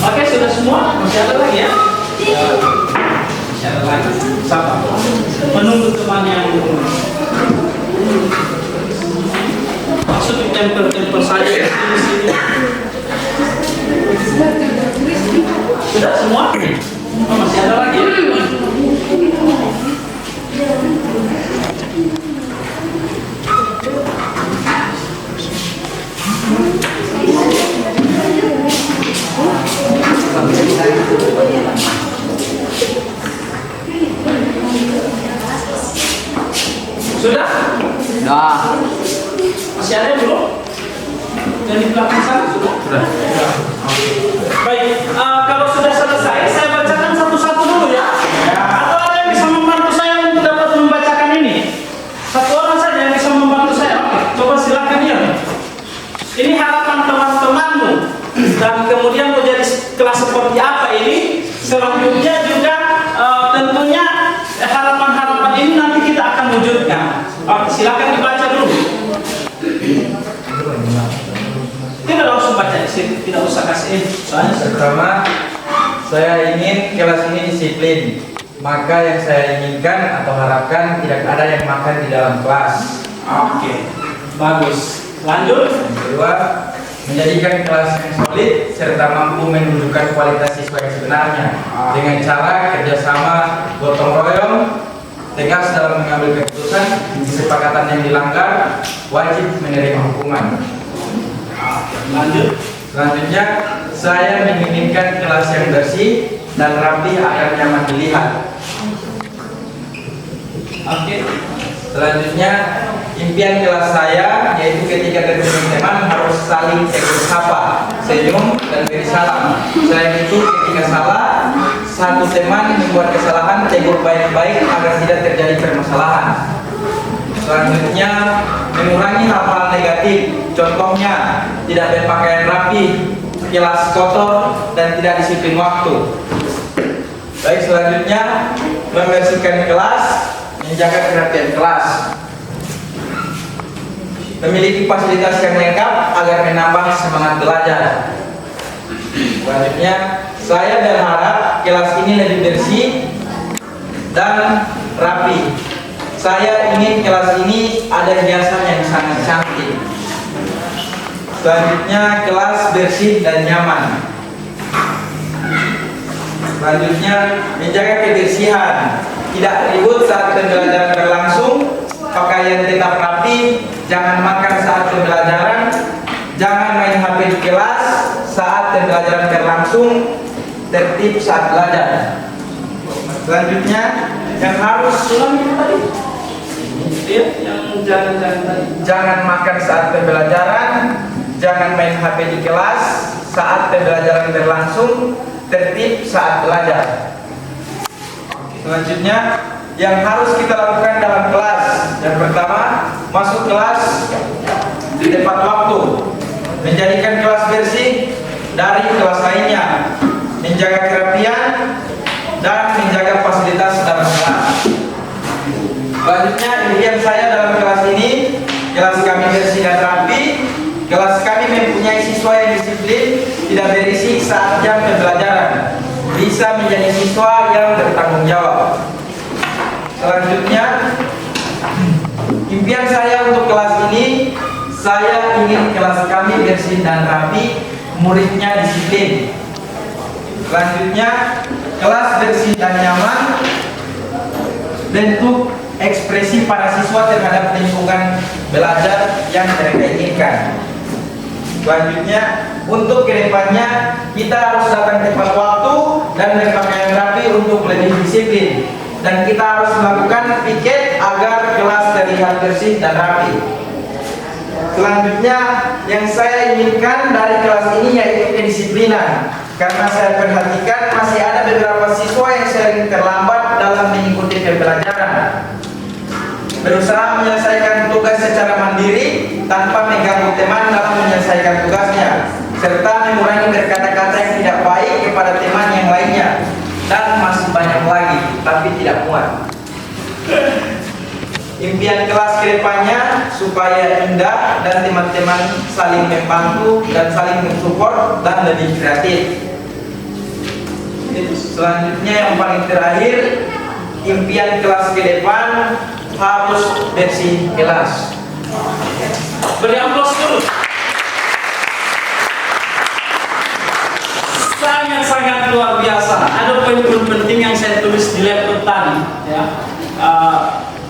Oke, sudah semua? Masih ada lagi ya? Masih ada lagi. Sabar. Menunggu teman yang maksud ditempel-tempel saja di sini. Sudah semua? Oh, masih ada lagi ya? Sudah? Dah. Masih ada yang belum? yang di belakang sana sudah? Sudah. Baik, kalau sudah selesai, saya bacakan satu-satu dulu ya. Atau ada yang bisa membantu saya untuk dapat membacakan ini? Satu orang saja yang bisa membantu saya. Oke, coba silakan ya. Ini harapan teman-temanmu dan kemudian mau jadi kelas seperti apa ini? Selanjutnya juga tentunya harapan-harapan ini nanti kita akan wujudkan. Oke, silakan dibaca dulu. Tidak langsung baca di sini, tidak usah kasih ini. Soalnya Pertama, saya ingin kelas ini disiplin. Maka yang saya inginkan atau harapkan tidak ada yang makan di dalam kelas. Oke, bagus. Lanjut. Yang kedua, menjadikan kelas yang solid serta mampu menunjukkan kualitas siswa yang sebenarnya dengan cara kerjasama, gotong royong, tegas dalam mengambil keputusan, kesepakatan yang dilanggar wajib menerima hukuman. Lanjut. Selanjutnya, saya menginginkan kelas yang bersih dan rapi agar nyaman dilihat. Oke. Selanjutnya, impian kelas saya yaitu ketika teman-teman harus saling tegur sapa, senyum, dan beri salam. Selain itu, ketika salah, satu teman membuat kesalahan tegur baik-baik agar tidak terjadi permasalahan. Selanjutnya, mengurangi hal-hal negatif. Contohnya, tidak berpakaian rapi, kelas kotor, dan tidak disiplin waktu. Baik, selanjutnya membersihkan kelas, menjaga kerapian kelas, memiliki fasilitas yang lengkap agar menambah semangat belajar. Selanjutnya, saya berharap kelas ini lebih bersih dan rapi. Saya ingin kelas ini ada hiasan yang sangat cantik. Selanjutnya, kelas bersih dan nyaman. Selanjutnya, menjaga kebersihan, tidak ribut saat pembelajaran berlangsung, pakaian tetap rapi, jangan makan saat pembelajaran, jangan main HP di kelas saat pembelajaran berlangsung, tertib saat belajar. Selanjutnya, yang harus jangan makan saat pembelajaran, jangan main HP di kelas saat pembelajaran berlangsung, tertib saat belajar. Selanjutnya, yang harus kita lakukan dalam kelas. Yang pertama, masuk kelas di tepat waktu, menjadikan kelas bersih dari kelas lainnya, menjaga kerapian, dan menjaga fasilitas dalam kelas. Selanjutnya, impian saya dalam kelas ini, kelas kami bersih dan rapi, kelas kami mempunyai siswa yang disiplin, tidak berisik saat jam pembelajaran, bisa menjadi siswa yang bertanggung jawab. Selanjutnya, impian saya untuk kelas ini, saya ingin kelas kami bersih dan rapi, muridnya disiplin. Selanjutnya, kelas bersih dan nyaman, bentuk ekspresi para siswa terhadap lingkungan belajar yang mereka inginkan. Selanjutnya, untuk kedepannya kita harus datang tepat waktu dan berpakaian rapi untuk lebih disiplin, dan kita harus melakukan piket agar kelas terlihat bersih dan rapi. Selanjutnya, yang saya inginkan dari kelas ini yaitu kedisiplinan, karena saya perhatikan masih ada beberapa siswa yang sering terlambat dalam mengikuti pembelajaran, berusaha menyelesaikan tugas secara mandiri tanpa mengganggu teman dalam menyelesaikan tugasnya, serta mengurangi berkata-kata yang tidak baik kepada teman yang lainnya, dan masih banyak lagi, tapi tidak muat. Impian kelas kedepannya supaya indah dan teman-teman saling membantu dan saling mensupport dan lebih kreatif. Selanjutnya, yang paling terakhir, impian kelas ke depan harus bersih kelas. Beri aplaus dulu. Sangat-sangat luar biasa. Ada poin-poin penting yang saya tulis di laptop tadi. Ya.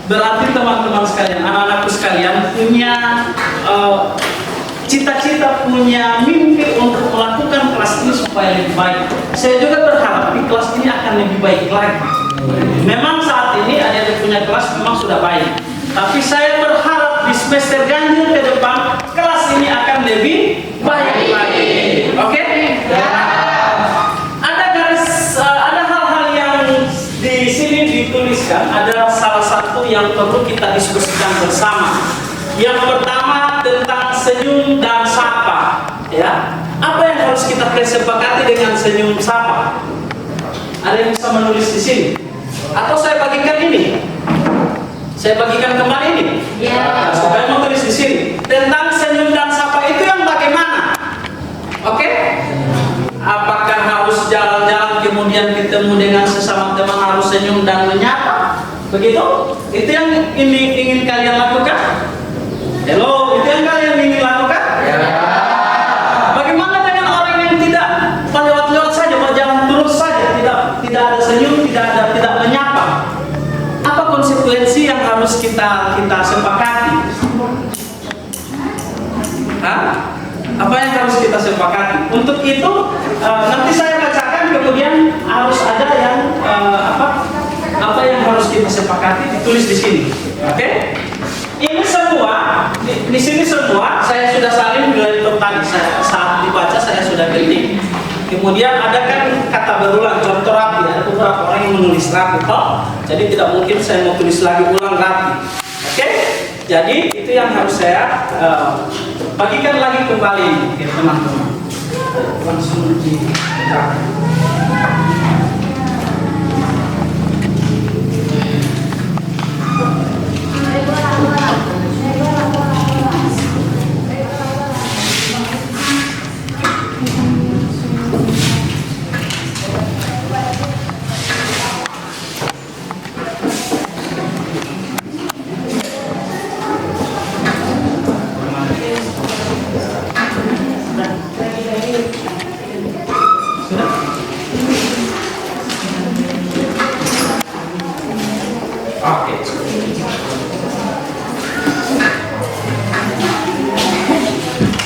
Berarti teman-teman sekalian, anak-anakku sekalian punya cita-cita, punya mimpi untuk melakukan kelas ini supaya lebih baik. Saya juga berharap di kelas ini akan lebih baik lagi. Memang saat ini ada yang punya kelas memang sudah baik, tapi saya berharap di semester ganjil ke depan kelas ini akan lebih tuliskan adalah salah satu yang perlu kita diskusikan bersama. Yang pertama tentang senyum dan sapa, ya. Apa yang harus kita kesepakati dengan senyum sapa? Ada yang bisa menulis di sini? Atau saya bagikan ini? Saya bagikan kembali ini. Ya. Supaya mau tulis di sini. Tentang senyum dan sapa itu yang bagaimana? Oke? Apakah harus jalan-jalan kemudian ketemu dengan sesama teman harus senyum dan menyapa? Begitu? Itu yang ingin kalian lakukan? Hello, itu yang kalian ingin lakukan? Ya. Bagaimana dengan orang yang tidak lewat-lewat saja, berjalan terus saja, tidak ada senyum, tidak menyapa? Apa konsekuensi yang harus kita sepakati? Hah? Apa yang harus kita sepakati? Untuk itu nanti saya bacakan, kemudian harus ada yang apa yang harus kita sepakati ditulis di sini. Oke? Ini semua di sini semua saya sudah salin dari tadi. Saat dibaca saya sudah ketik. Kemudian ada kan kata berulang, contoh rapi. Ada beberapa orang yang menulis rapi, jadi tidak mungkin saya mau tulis lagi ulang rapi. Oke? Jadi itu yang harus saya bagikan lagi kembali, ya, teman-teman. Langsung di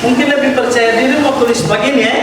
mungkin lebih percaya diri mau tulis begini ya.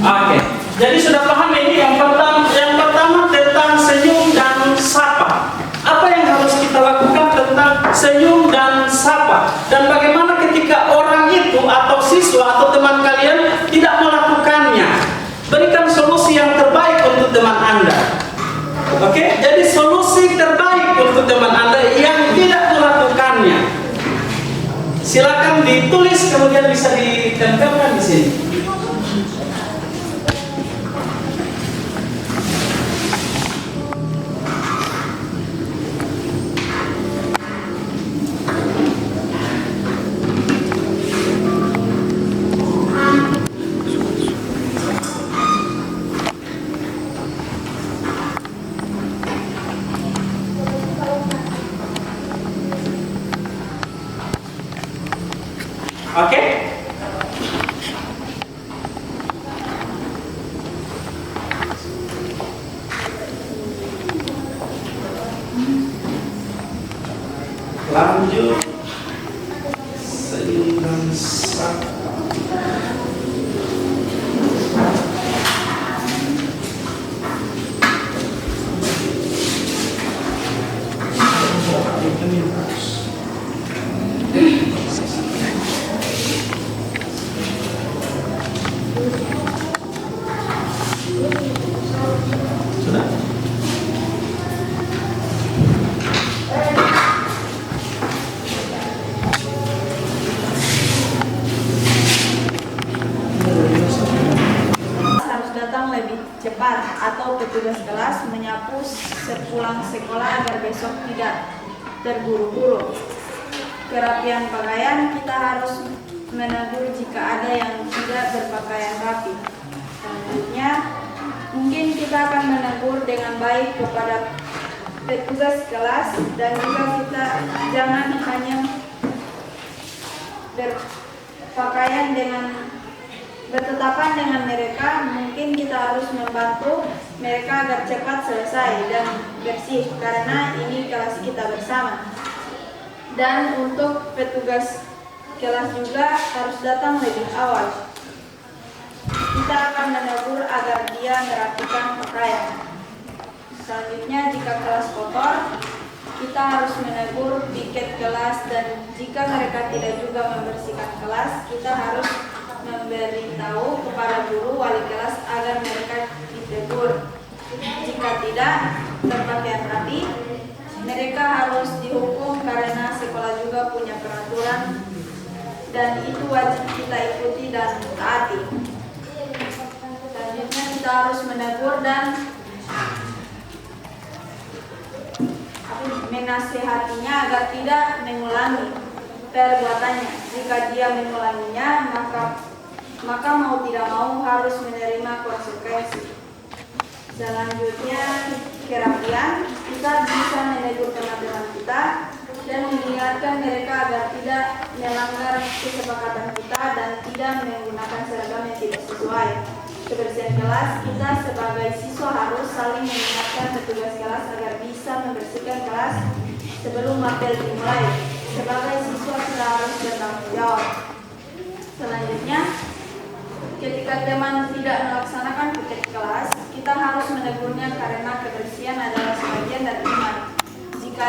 Oke. Jadi sudah paham ini yang pertama tentang senyum dan sapa. Apa yang harus kita lakukan tentang senyum dan sapa? Dan bagaimana ketika orang itu atau siswa atau teman kalian tidak melakukannya? Berikan solusi yang terbaik untuk teman Anda. Oke? Jadi solusi terbaik untuk teman Anda yang tidak melakukannya. Silakan ditulis, kemudian bisa ditempelkan di sini. Oke? Lanjut senyum dan sapa. Harus datang lebih cepat atau petugas kelas menyapu sepulang sekolah agar besok tidak terburu-buru. Kerapian pakaian, kita harus menegur jika ada yang tidak berpakaian rapi. Selanjutnya, mungkin kita akan menegur dengan baik kepada petugas kelas, dan juga kita jangan hanya berpakaian dengan bertetapan dengan mereka. Mungkin kita harus membantu mereka agar cepat selesai dan bersih, karena ini kelas kita bersama. Dan untuk petugas kelas juga harus datang lebih awal. Kita akan menegur agar dia merapikan pakaian. Selanjutnya, jika kelas kotor, kita harus menegur piket kelas, dan jika mereka tidak juga membersihkan kelas, kita harus memberitahu kepada guru wali kelas agar mereka ditegur. Jika tidak berpakaian rapi, mereka harus dihukum karena sekolah juga punya peraturan dan itu wajib kita ikuti dan taati. Selanjutnya kita harus menegur dan menasihatinya agar tidak mengulangi perbuatannya. Jika dia mengulanginya, maka mau tidak mau harus menerima konsekuensi. Selanjutnya, kerapian. Kita bisa menegur teman-teman kita dan mengingatkan mereka agar tidak melanggar kesepakatan kita dan tidak menggunakan seragam yang tidak sesuai. Kebersihan kelas, kita sebagai siswa harus saling mengingatkan petugas kelas agar bisa membersihkan kelas sebelum apel dimulai. Sebagai siswa kita harus bertanggung jawab. Selanjutnya, ketika teman tidak melaksanakan piket kelas, kita harus menegurnya karena kebersihan adalah sebagian dari iman. Jika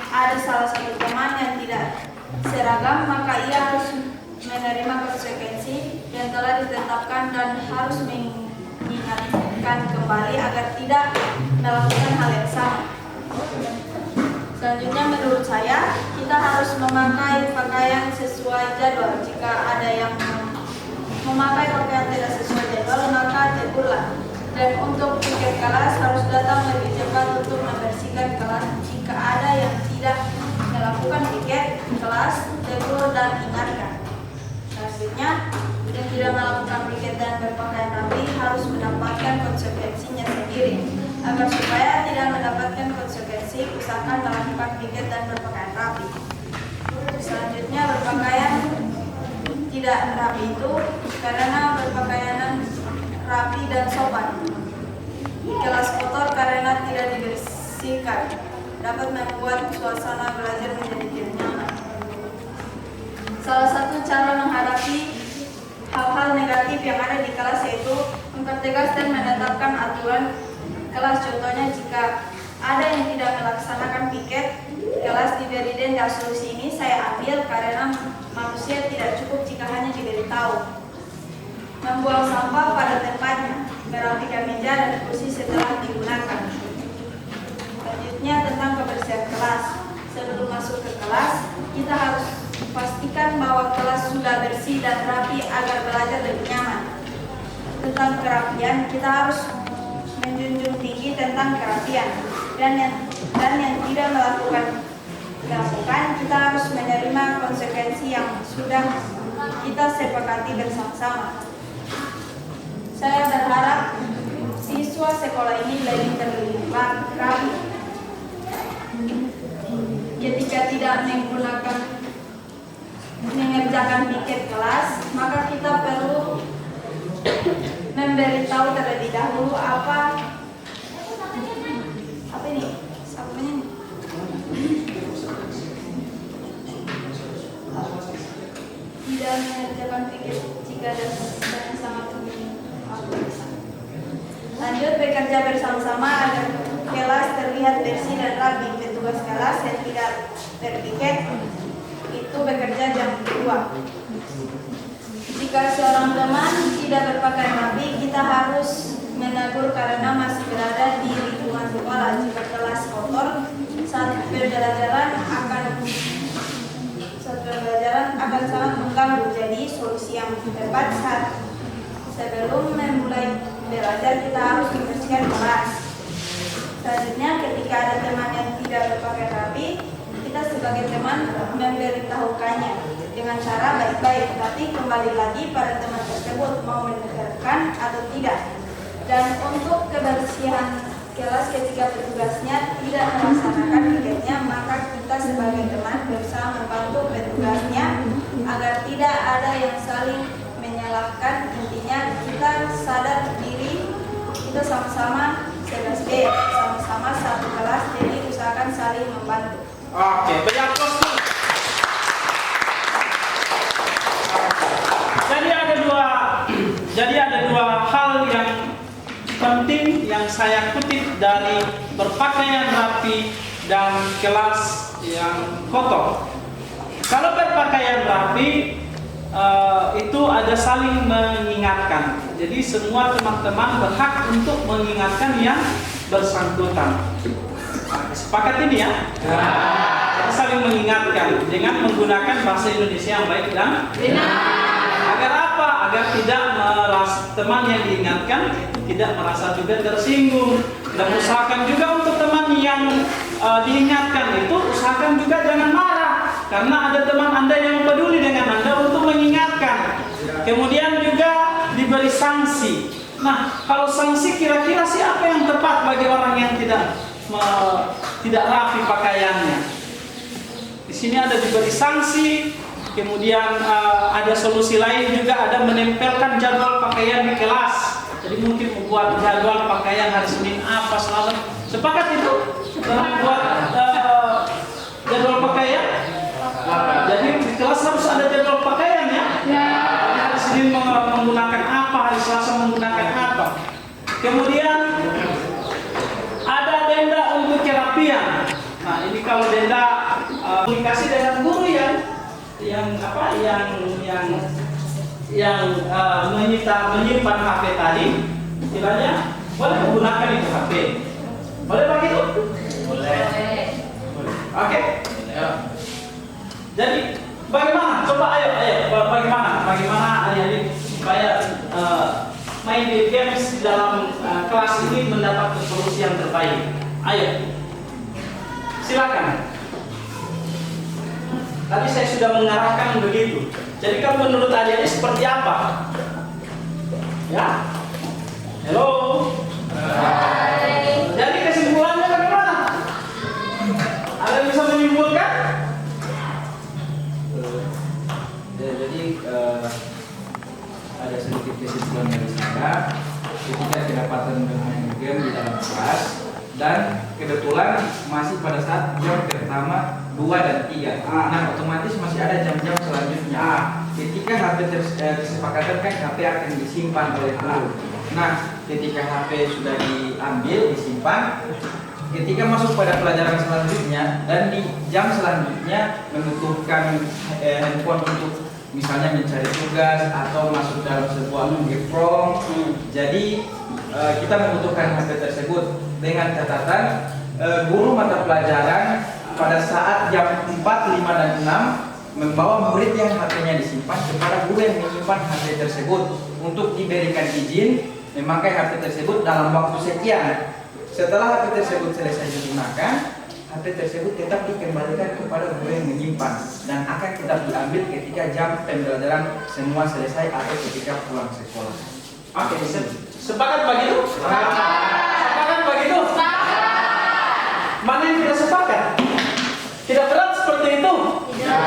ada salah satu teman yang tidak seragam, maka ia harus menerima konsekuensi yang telah ditetapkan dan harus mengingatkan kembali agar tidak melakukan hal yang sama. Selanjutnya, menurut saya, kita harus memakai pakaian sesuai jadwal. Jika ada yang memakai pakaian tidak sesuai jadwal, maka tegurlah. Dan untuk piket kelas harus datang lebih cepat untuk membersihkan kelas. Jika ada yang tidak melakukan piket kelas, tegur dan ingatkan. Selanjutnya, yang tidak melakukan piket dan berpakaian rapi harus mendapatkan konsekuensinya sendiri. Agar supaya tidak mendapatkan konsekuensi, usahakan melakukan piket dan berpakaian rapi. Selanjutnya, berpakaian tidak rapi itu karena berpakaian rapi dan sopan. Kelas kotor karena tidak dibersihkan dapat membuat suasana belajar menjadi tidak nyaman. Salah satu cara menghadapi hal-hal negatif yang ada di kelas yaitu mempertegas dan menetapkan aturan kelas. Contohnya, jika ada yang tidak melaksanakan piket kelas diberi denda. Solusi ini saya ambil karena manusia tidak cukup jika hanya diberitahu. Membuang sampah pada tempatnya, merapikan meja dan kursi setelah digunakan. Selanjutnya, tentang kebersihan kelas. Sebelum masuk ke kelas, kita harus pastikan bahwa kelas sudah bersih dan rapi agar belajar lebih nyaman. Tentang kerapian, kita harus menjunjung tinggi tentang kerapian, dan yang tidak melakukan, kita harus menerima konsekuensi yang sudah kita sepakati bersama-sama. Saya berharap siswa sekolah ini lebih terlibat rapi. Ketika tidak mengerjakan piket kelas, maka kita perlu memberitahu terlebih dahulu apa ini? Sampainya ini. Tidak mengerjakan piket jika ada sangat lanjut, bekerja bersama-sama agar kelas terlihat bersih dan rapi. Petugas kelas yang tidak berpiket itu bekerja jam kedua. Jika seorang teman tidak berpakaian rapi, kita harus menegur karena masih berada di lingkungan sekolah. Jika kelas kotor, saat pembelajaran akan sangat mengganggu. Jadi solusi yang tepat saat sebelum memulai belajar, kita harus membersihkan kelas. Selanjutnya, ketika ada teman yang tidak berpakaian rapi, kita sebagai teman memberitahukannya dengan cara baik-baik, tapi kembali lagi pada teman tersebut mau mendengarkan atau tidak. Dan untuk kebersihan kelas, ketika petugasnya tidak melaksanakan piketnya, maka kita sebagai teman berusaha membantu petugasnya agar tidak ada yang saling menyalahkan. Intinya, kita sadar diri, kita sama-sama 11B, sama-sama satu kelas, jadi usahakan saling membantu. Oke, beri aplaus. Jadi ada dua hal yang penting yang saya kutip dari berpakaian rapi dan kelas yang kotor. Kalau berpakaian rapi itu ada saling mengingatkan. Jadi semua teman-teman berhak untuk mengingatkan yang bersangkutan. Sepakat ini ya? Saling mengingatkan dengan menggunakan bahasa Indonesia yang baik dan benar. Agar apa? Agar tidak merasa teman yang diingatkan tidak merasa juga tersinggung. Dan usahakan juga untuk teman yang diingatkan itu usahakan juga jangan marah, karena ada teman Anda yang peduli dengan Anda untuk mengingatkan. Kemudian juga diberi sanksi. Nah, kalau sanksi kira-kira siapa yang tepat bagi orang yang tidak rapi pakaiannya? Di sini ada diberi sanksi. Kemudian ada solusi lain juga, ada menempelkan jadwal pakaian di kelas. Jadi mungkin membuat jadwal pakaian hari Senin apa Selasa. Sepakat itu? Membuat jadwal pakaian. Jadi di kelas harus ada jadwal pakaian ya. Hari Senin menggunakan apa, hari Selasa menggunakan apa. Kemudian ada denda untuk kerapian. Nah ini kalau denda komunikasi dengan guru yang menyimpan HP tadi, kiranya boleh menggunakan itu HP. Boleh begitu? Boleh. Oke. Jadi bagaimana? Coba ayo bagaimana adik-adik supaya main di games di dalam kelas ini mendapat solusi yang terbaik. Ayo. Silakan. Tadi saya sudah mengarahkan begitu. Jadi kalau menurut adik-adik seperti apa? Ya? Halo? Hai. Jadi kesimpulannya bagaimana? Ada yang bisa menyimpulkan? Jadi ada sedikit kesimpulan dari saya. Ketika kedapatan bermain game di dalam kelas dan kebetulan masih pada saat jam pertama 2 dan 3. Nah, otomatis masih ada jam-jam selanjutnya. Ketika HP kesepakatan kan HP akan disimpan oleh guru. Nah, ketika HP sudah diambil, disimpan, ketika masuk pada pelajaran selanjutnya dan di jam selanjutnya membutuhkan handphone untuk misalnya mencari tugas atau masuk dalam sebuah program. Jadi kita membutuhkan HP tersebut dengan catatan guru mata pelajaran pada saat jam 4, 5, dan 6 membawa murid yang HP-nya disimpan kepada guru yang menyimpan HP tersebut untuk diberikan izin memakai HP tersebut dalam waktu sekian. Setelah HP tersebut selesai digunakan, HP tersebut tetap dikembalikan kepada guru yang menyimpan dan akan tetap diambil ketika jam pembelajaran semua selesai atau ketika pulang sekolah. Oke, sepakat begitu? Sepakat begitu? Mana yang tidak sepakat? Tidak berat seperti itu? Tidak.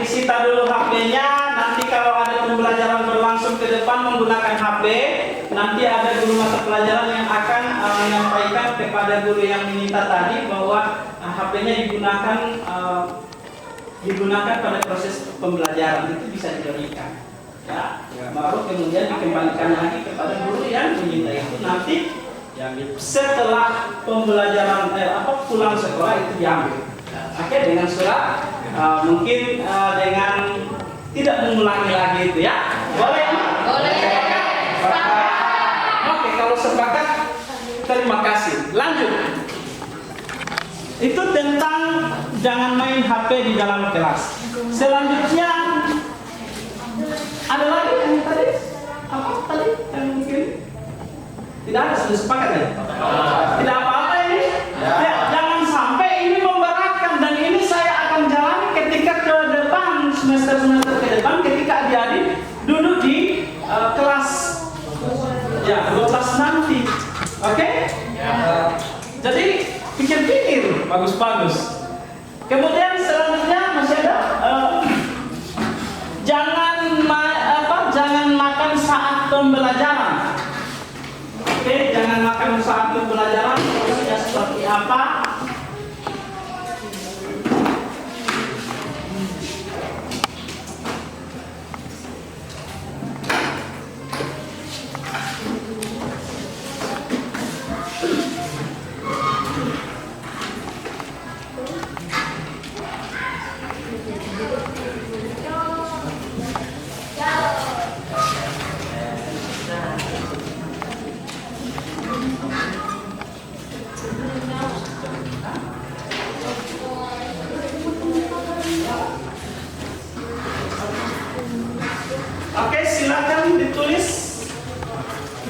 Disita dulu HP-nya, nanti kalau ada pembelajaran berlangsung ke depan menggunakan HP, nanti ada guru mata pelajaran yang akan menyampaikan kepada guru yang meminta tadi bahwa HP-nya digunakan pada proses pembelajaran, itu bisa diberikan. Ya, baru kemudian dikembalikan lagi kepada guru yang meminta itu nanti setelah pembelajaran pulang sekolah itu diambil. Oke, dengan surat mungkin dengan tidak mengulangi lagi itu ya. Boleh? Boleh. Oke, kalau sepakat terima kasih. Lanjut. Itu tentang jangan main HP di dalam kelas. Selanjutnya ada lagi yang tadi? Apa tadi yang mungkin tidak ada, sudah sepakat ya? Tidak apa-apa ini. Ya, jangan sampai ini memberatkan, dan ini saya akan jalani ketika ke depan, semester-semester ke depan ketika adik-adik duduk di kelas ya 12 nanti. Oke? Jadi pikir-pikir bagus-bagus. Kemudian selanjutnya masih ada jangan makan saat pembelajaran. Oke, jangan makan saat pembelajaran. Prosesnya seperti apa?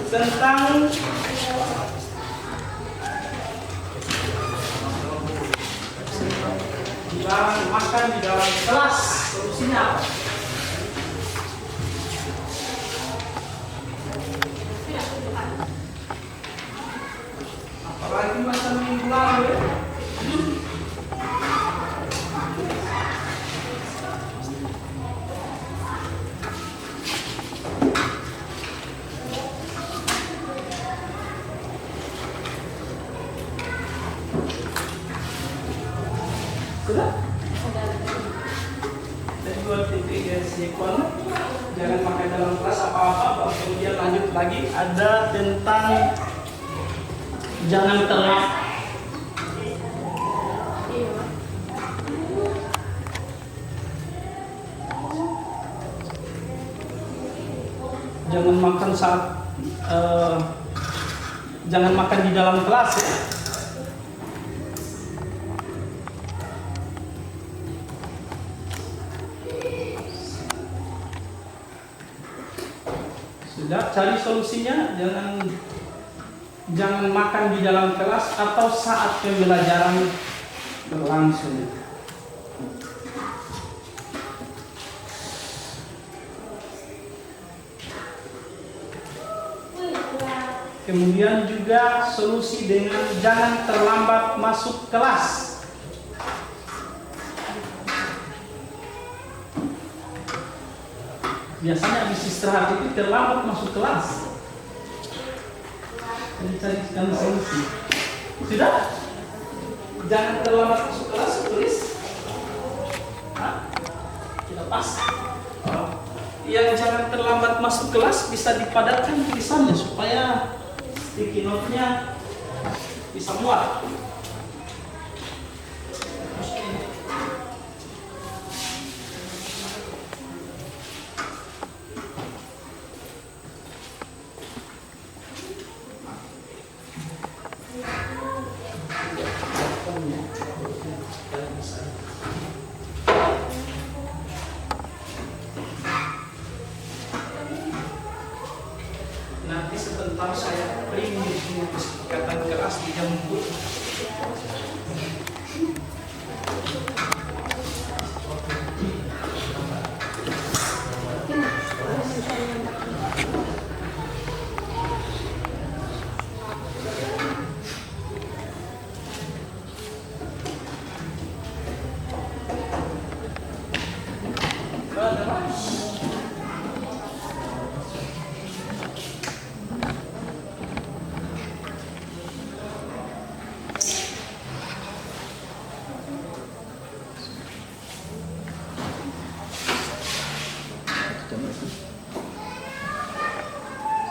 tentang dilarang makan di dalam kelas. Solusinya apa? Apalagi masa minggu lalu ya. Sudah? Dan 2.3 sequel. Jangan pakai dalam kelas apa-apa. Kemudian lanjut lagi ada tentang jangan terlalu jangan makan saat jangan makan di dalam kelas ya. Sudah cari solusinya, jangan makan di dalam kelas atau saat pembelajaran berlangsung. Kemudian juga solusi dengan jangan terlambat masuk kelas. Biasanya habis istirahat itu terlambat masuk kelas. Jadi carikan solusi. Sudah? Jangan terlambat masuk kelas, tulis. Hah? Tidak pas. Yang jangan terlambat masuk kelas bisa dipadatkan tulisannya supaya sticky note-nya bisa muat. Nanti sebentar saya print di kesepakatan kelas di jam 4.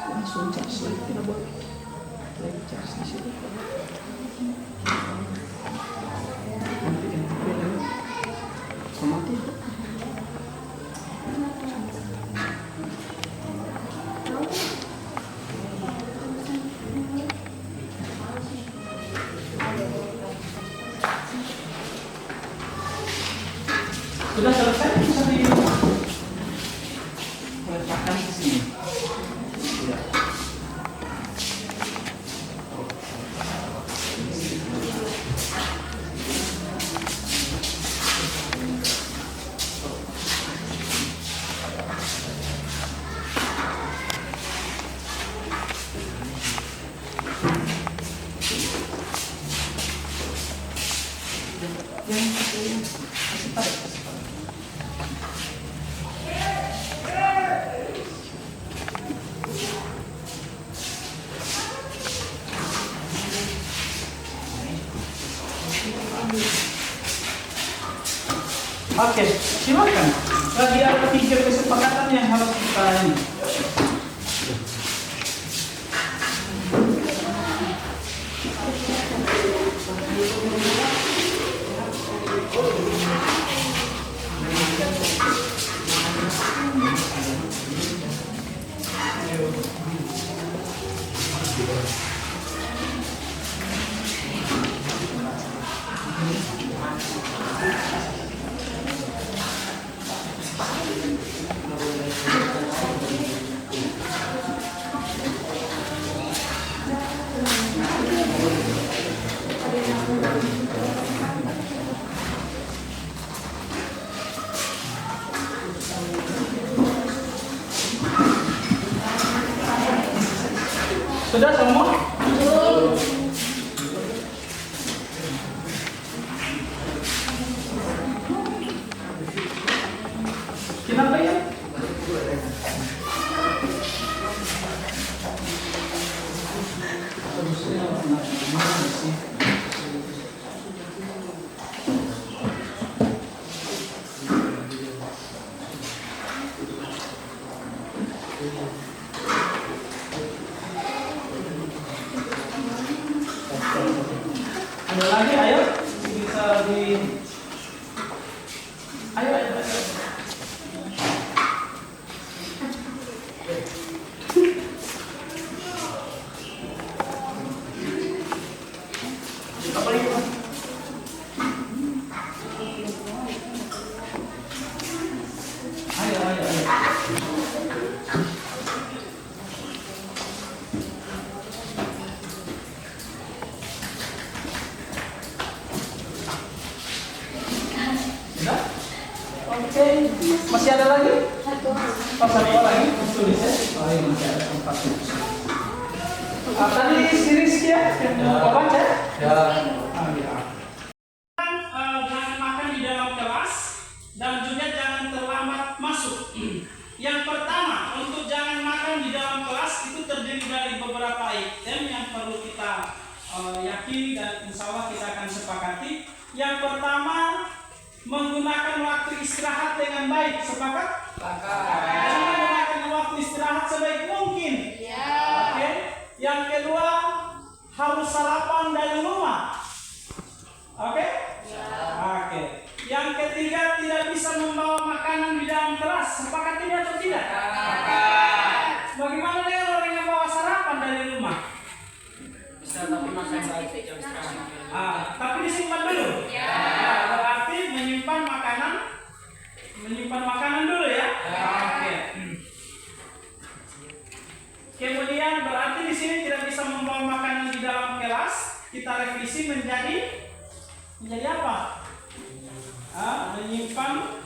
Langsung cas lagi tidak boleh. Lagi cas di situ. Nanti yang beda sama tidak. Sudah selesai bisa diletakkan di sini. Ya. Oke, silakan. Lagi ada 3 kesepakatan yang harus kita ini. Sudah semua? Kenapa ya? Ada lagi, ayo bisa di ayo. Apa lagi, Pak? Ayo. Sudah? Oke, masih ada lagi? Satu lagi, tulis ya. Oh iya, masih ada 4. Tadi si Rizky ya, yang mau baca? Ya. Jangan makan di dalam kelas dan juga jangan terlambat masuk. Yang pertama, untuk jangan makan di dalam kelas itu terdiri dari beberapa item yang perlu kita yakini dan insya Allah kita akan sepakati. Yang pertama, menggunakan waktu istirahat dengan baik. Sepakat? Sepakat. Menggunakan waktu istirahat sebaik mungkin. Oke. Yang kedua, harus sarapan dari rumah. Oke? Oke. Yang ketiga, tidak bisa membawa makanan di dalam kelas. Sepakat ini atau tidak? Bagaimana dengan orang yang bawa sarapan dari rumah? Bisa, tapi makan baik jam sekarang. Tapi disimpan dulu. Nah, berarti menyimpan makanan dulu ya. Oke. Kemudian berarti di sini tidak bisa membawa makanan di dalam kelas. Kita revisi menjadi apa? Menyimpan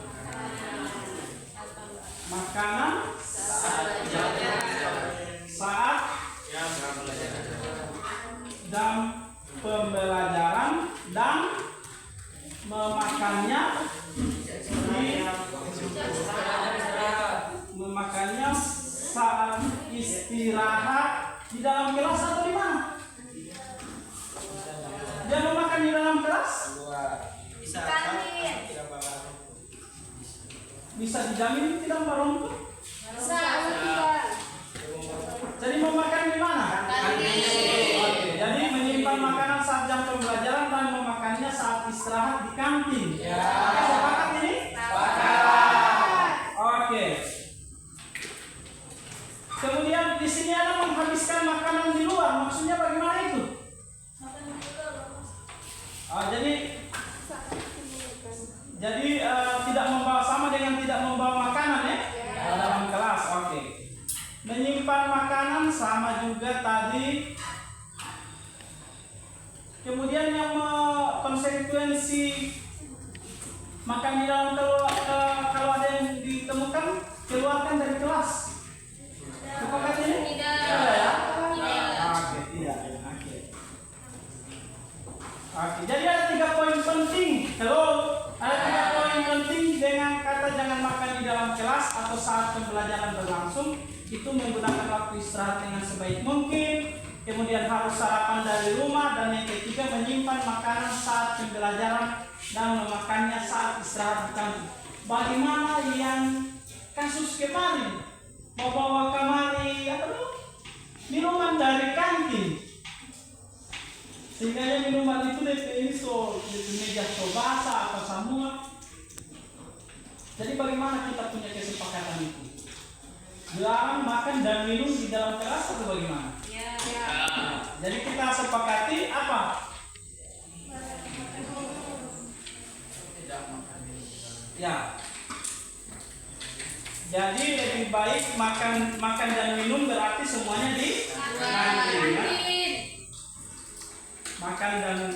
makanan saat dan pembelajaran dan memakannya saat istirahat di dalam kelas atau di mana? Dia memakan di dalam kelas? Bisa dijamin tidak merongkok? Jadi memakan di mana? Oke, jadi menyimpan makanan saat jam pembelajaran dan memakannya saat istirahat di kantin. Sepakat ini? Oke. Kemudian di sini ada menghabiskan makanan di luar. Maksudnya bagaimana itu? Jadi tidak membawa sama dengan tidak membawa makanan ya dalam kelas. Oke. Menyimpan makanan sama juga tadi. Kemudian yang konsekuensi makan di dalam kalau ada yang ditemukan keluarkan dari kelas. Sepakat ini? Tidak ya? Oke, tidak. Oke, jadi ada 3 poin penting. Ada 3 poin penting dengan kata jangan makan di dalam kelas atau saat pembelajaran berlangsung. Itu menggunakan waktu istirahat dengan sebaik mungkin. Kemudian harus sarapan dari rumah, dan yang ketiga menyimpan makanan saat pembelajaran dan memakannya saat istirahat di kantin. Bagaimana yang kasus kemarin membawa kemari minuman dari kantin, sehingga minuman itu di meja basah atau semua. Jadi bagaimana kita punya kesepakatan itu? Dilarang makan dan minum di dalam kelas atau bagaimana? Jadi kita sepakati apa? Ya. Jadi lebih baik makan dan minum berarti semuanya di kantin. Ya? Makan dan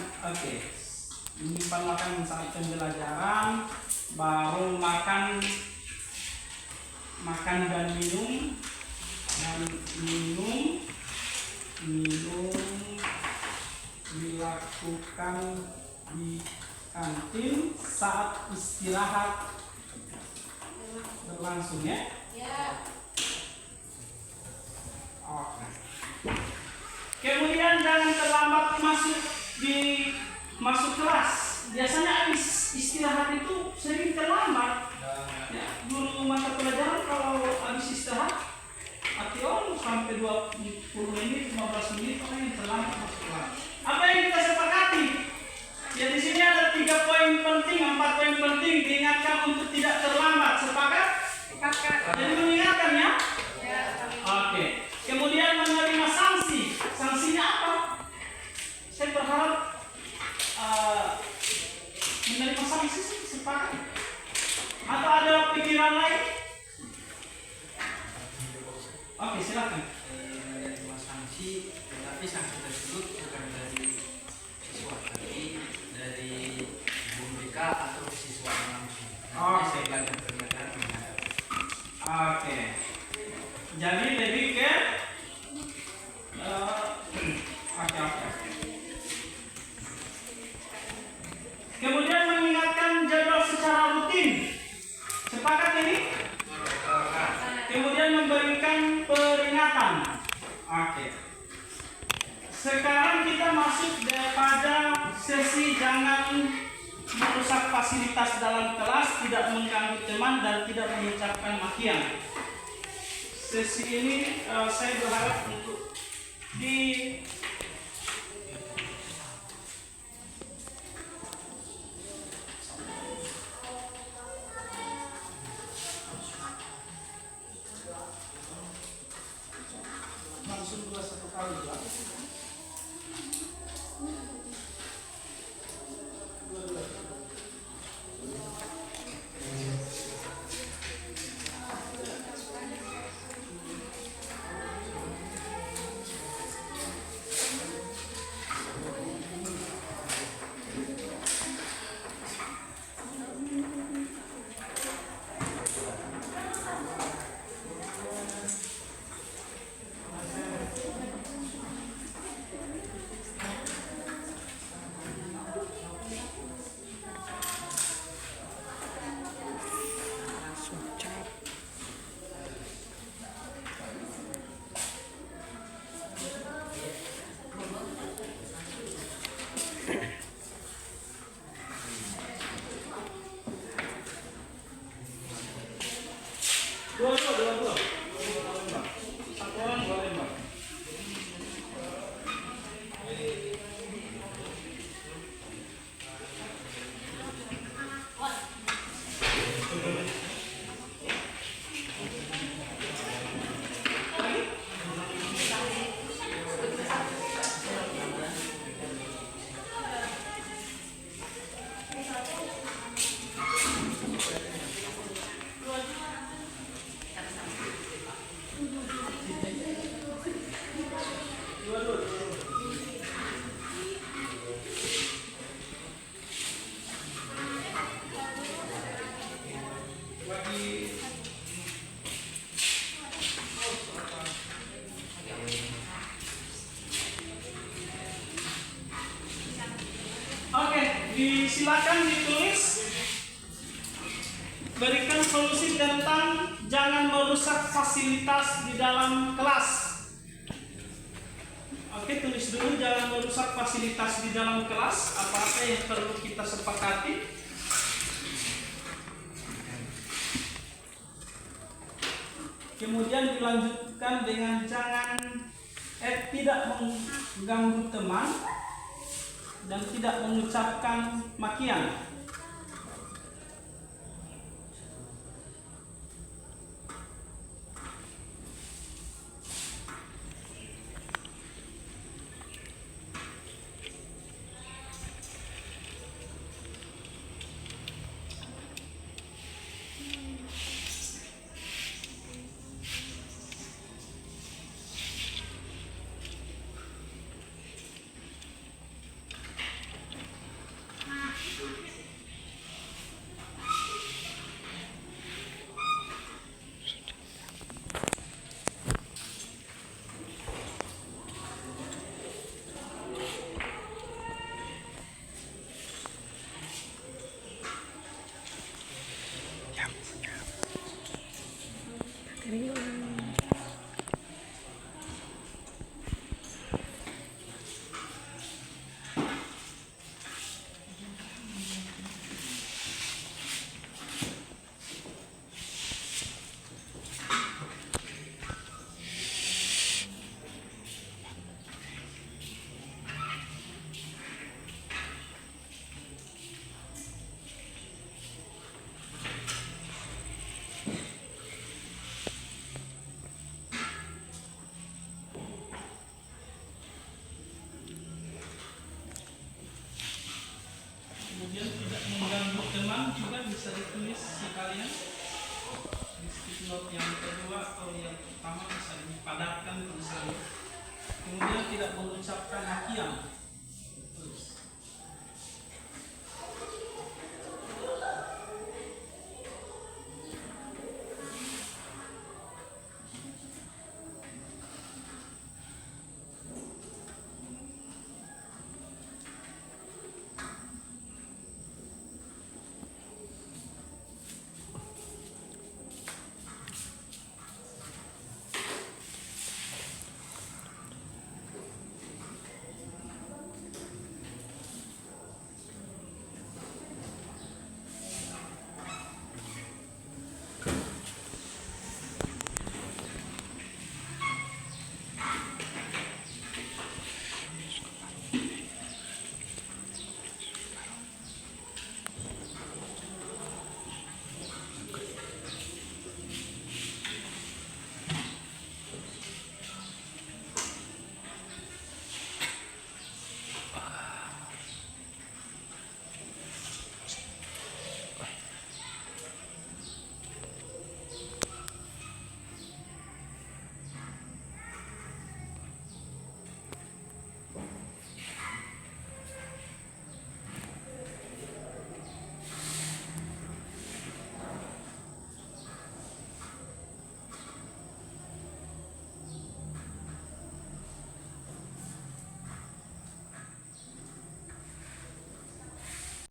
menyimpan makanan saat pembelajaran, baru makan dan minum saat istirahat berlangsung ya. Oke. Kemudian jangan terlambat masuk kelas. Biasanya habis istirahat itu sering terlambat. Ya, guru mata pelajaran kalau habis istirahat ation sampai 20 menit, 15 menit pokoknya terlambat masuk kelas. Apa yang kita sepakati? Ya di sini ada 3 poin penting, 4 poin penting diingatkan untuk tidak terlambat. Sepakat? Sepakat. Jadi mengingatkan ya? Ya. Oke. Kemudian menerima sanksi. Sanksinya apa? Saya berharap menerima sanksi sih sepakat. Atau ada pikiran lain? Oke, silakan. Menerima sanksi, tetapi sanksi tersebut bukan dari siswa, tapi dari guru BK atau siswa langsung. Saya belajar pelajaran menghadapi. Oke. Jadi lebih ke oke. Kemudian mengingatkan jadwal secara rutin. Sepakat ini? Kemudian memberikan peringatan. Oke. Sekarang kita masuk pada sesi jangan merusak fasilitas dalam kelas, tidak mengganggu teman dan tidak mengucapkan makian. Sesi ini saya berharap untuk langsung 21 kali ya. Dua. Satu orang 2 lembar. Oke, silakan ditulis. Berikan solusi tentang jangan merusak fasilitas di dalam kelas. Oke, tulis dulu jangan merusak fasilitas di dalam kelas. Apa-apa yang perlu kita sepakati. Kemudian dilanjutkan dengan jangan tidak mengganggu teman dan tidak mengucapkan makian. padatkan tulisannya. Kemudian tidak mengucapkan makian. Tulis.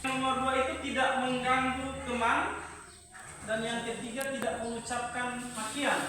Nomor 2 itu tidak mengganggu teman, dan yang ketiga tidak mengucapkan makian.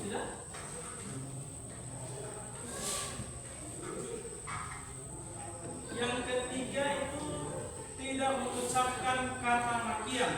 Sudah? Yang ketiga itu tidak mengucapkan kata makian.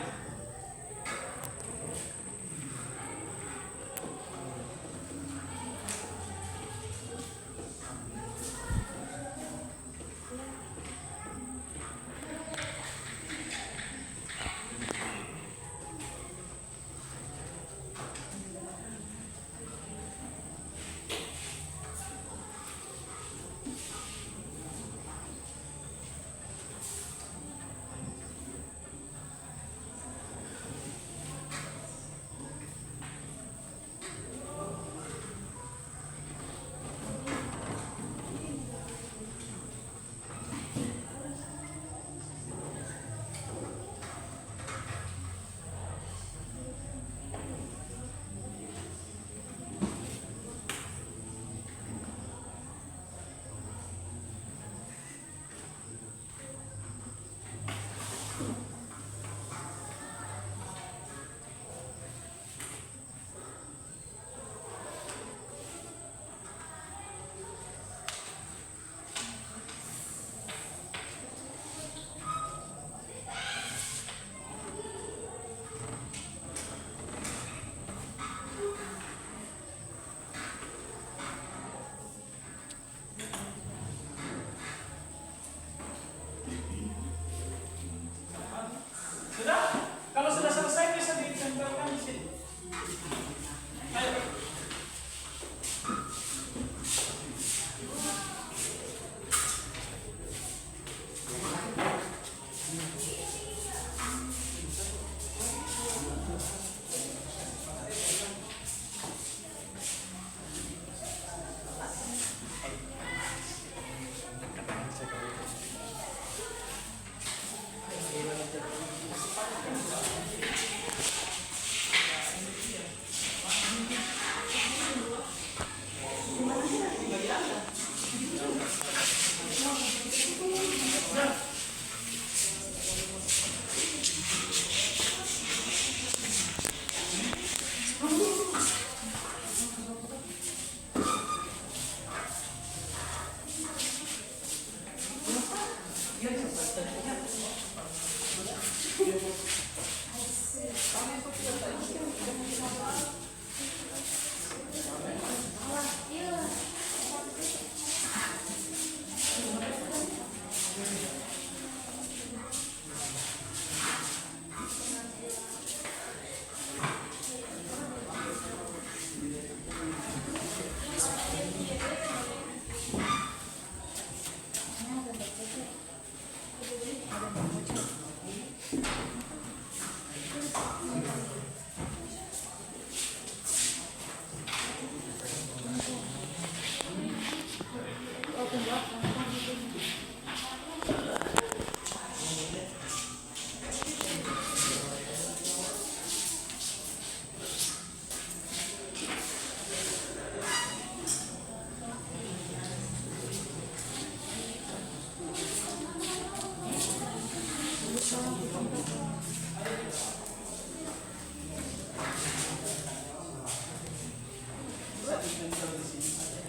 bisa ditempel di sini saja.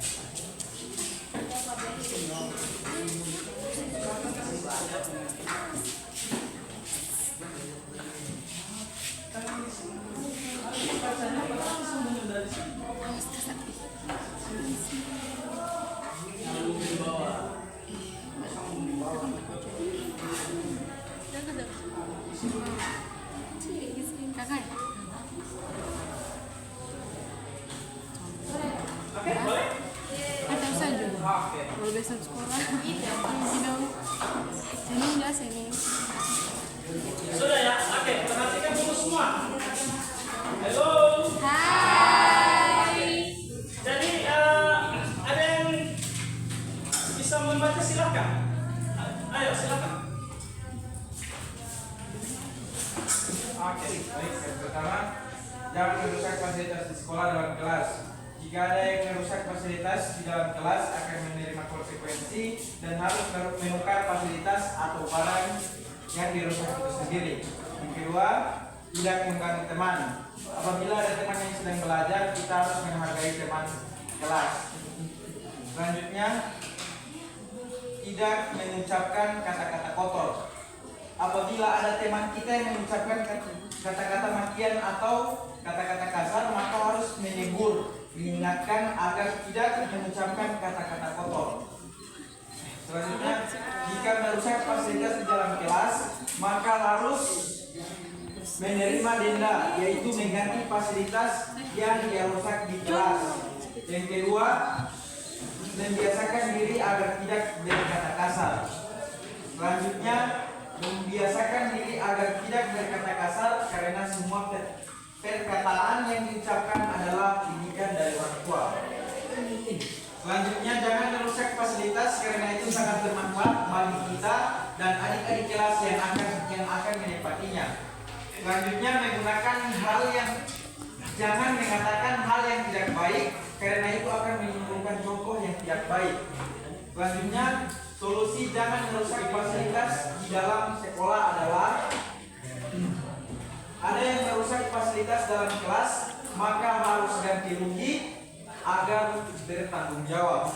Bacanya berarti sambungan dari sini. Sambung di bawah. Sambung di bawah. Oke, boleh? Ada saja. Oke. Kalau besok sekolah, ini dong. Sini enggak sini. Sudah ya? Oke, perhatikan dulu semua. Halo. Hai. Jadi ada yang bisa membaca, silakan. Ayo silakan. Oke, baik. Yang pertama, jangan merusak fasilitas di sekolah dalam kelas. Jika ada yang merusak fasilitas di dalam kelas akan menerima konsekuensi dan harus menukar fasilitas atau barang yang dirusak itu sendiri. Yang kedua, tidak mengganggu teman. Apabila ada teman yang sedang belajar, kita harus menghargai teman kelas. Selanjutnya, tidak mengucapkan kata-kata kotor. Apabila ada teman kita yang mengucapkan kata-kata makian atau kata-kata kasar, maka harus menegur, mengingatkan agar tidak mengucapkan kata-kata kotor. Selanjutnya, jika merusak fasilitas di dalam kelas, maka harus menerima denda, yaitu mengganti fasilitas yang dia rusak di kelas. Yang kedua, membiasakan diri agar tidak berkata kasar. Selanjutnya, membiasakan diri agar tidak berkata kasar karena semua perkataan yang diucapkan adalah didikan dari orang tua. Selanjutnya, jangan merusak fasilitas karena itu sangat bermanfaat bagi kita dan adik-adik kelas yang akan menempatinya. Selanjutnya, jangan mengatakan hal yang tidak baik karena itu akan menimbulkan contoh yang tidak baik. Selanjutnya, solusi jangan merusak fasilitas di dalam sekolah adalah ada yang merusak fasilitas dalam kelas, maka harus ganti rugi agar bertanggung jawab.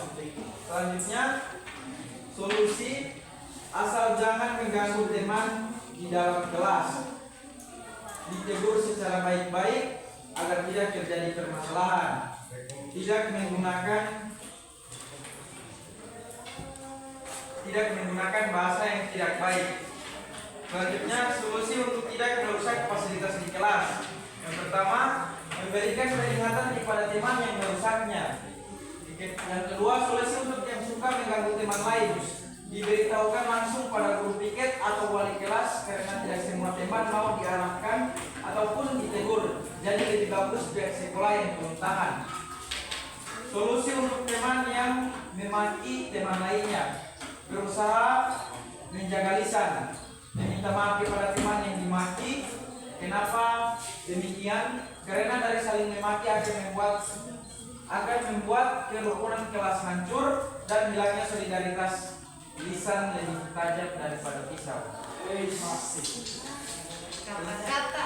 Selanjutnya, solusi asal jangan mengganggu teman di dalam kelas. Ditegur secara baik-baik agar tidak terjadi permasalahan. Tidak menggunakan bahasa yang tidak baik. Selanjutnya, solusi untuk tidak merusak fasilitas di kelas. Yang pertama, memberikan peringatan kepada teman yang merusaknya. Yang kedua, solusi untuk yang suka mengganggu teman lain. Diberitahukan langsung pada guru piket atau wali kelas karena tidak semua teman mau diarahkan ataupun ditegur. Jadi lebih bagus pihak sekolah yang turun tangan. Solusi untuk teman yang memaki teman lainnya. Berusaha menjaga lisan, meminta maaf kepada teman yang dimaki. Kenapa demikian? Karena dari saling memaki akan membuat kerukunan kelas hancur dan hilangnya solidaritas. Lisan lebih tajam daripada pisau.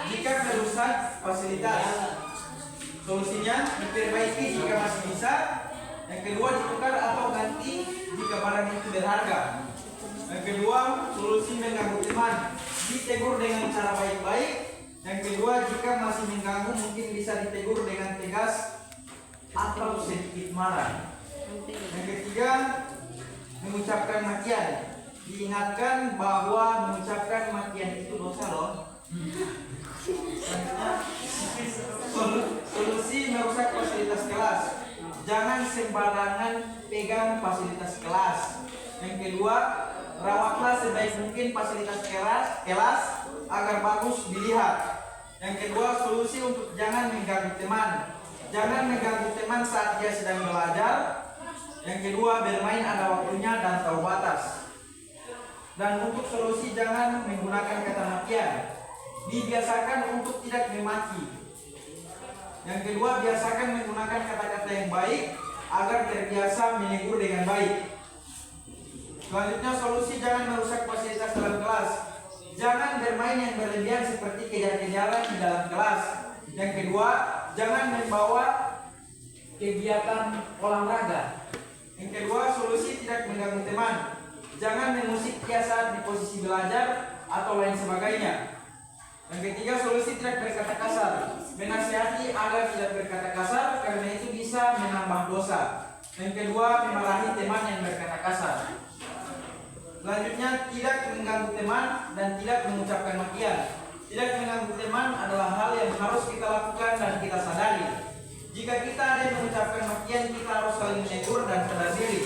Jika merusak fasilitas, solusinya diperbaiki jika masih bisa. Yang kedua, ditukar atau ganti jika barang itu berharga. Yang kedua, solusi mengganggu teman, ditegur dengan cara baik-baik. Yang kedua, jika masih mengganggu mungkin bisa ditegur dengan tegas atau sedikit marah. Yang ketiga, mengucapkan makian. Diingatkan bahwa mengucapkan makian itu dosa loh. Solusi merusak fasilitas kelas. Jangan sembarangan pegang fasilitas kelas. Yang kedua, rawatlah sebaik mungkin fasilitas kelas agar bagus dilihat. Yang kedua, solusi untuk jangan mengganggu teman. Jangan mengganggu teman saat dia sedang belajar. Yang kedua, bermain ada waktunya dan tahu batas. Dan untuk solusi jangan menggunakan kata makian. Dibiasakan untuk tidak memaki. Yang kedua, biasakan menggunakan kata-kata yang baik agar terbiasa menegur dengan baik. Selanjutnya, solusi jangan merusak fasilitas dalam kelas. Jangan bermain yang berlebihan seperti kejar-kejaran di dalam kelas. Yang kedua, jangan membawa kegiatan olahraga. Yang kedua, solusi tidak mengganggu teman. Jangan mengusik dia saat di posisi belajar atau lain sebagainya. Yang ketiga, solusi tidak berkata kasar. Menasihati agar tidak berkata kasar karena itu bisa menambah dosa. Yang kedua, memarahi teman yang berkata kasar. Selanjutnya, tidak mengganggu teman dan tidak mengucapkan makian. Tidak mengganggu teman adalah hal yang harus kita lakukan dan kita sadari. Jika kita ada yang mengucapkan makian, kita harus saling menegur dan sadar diri.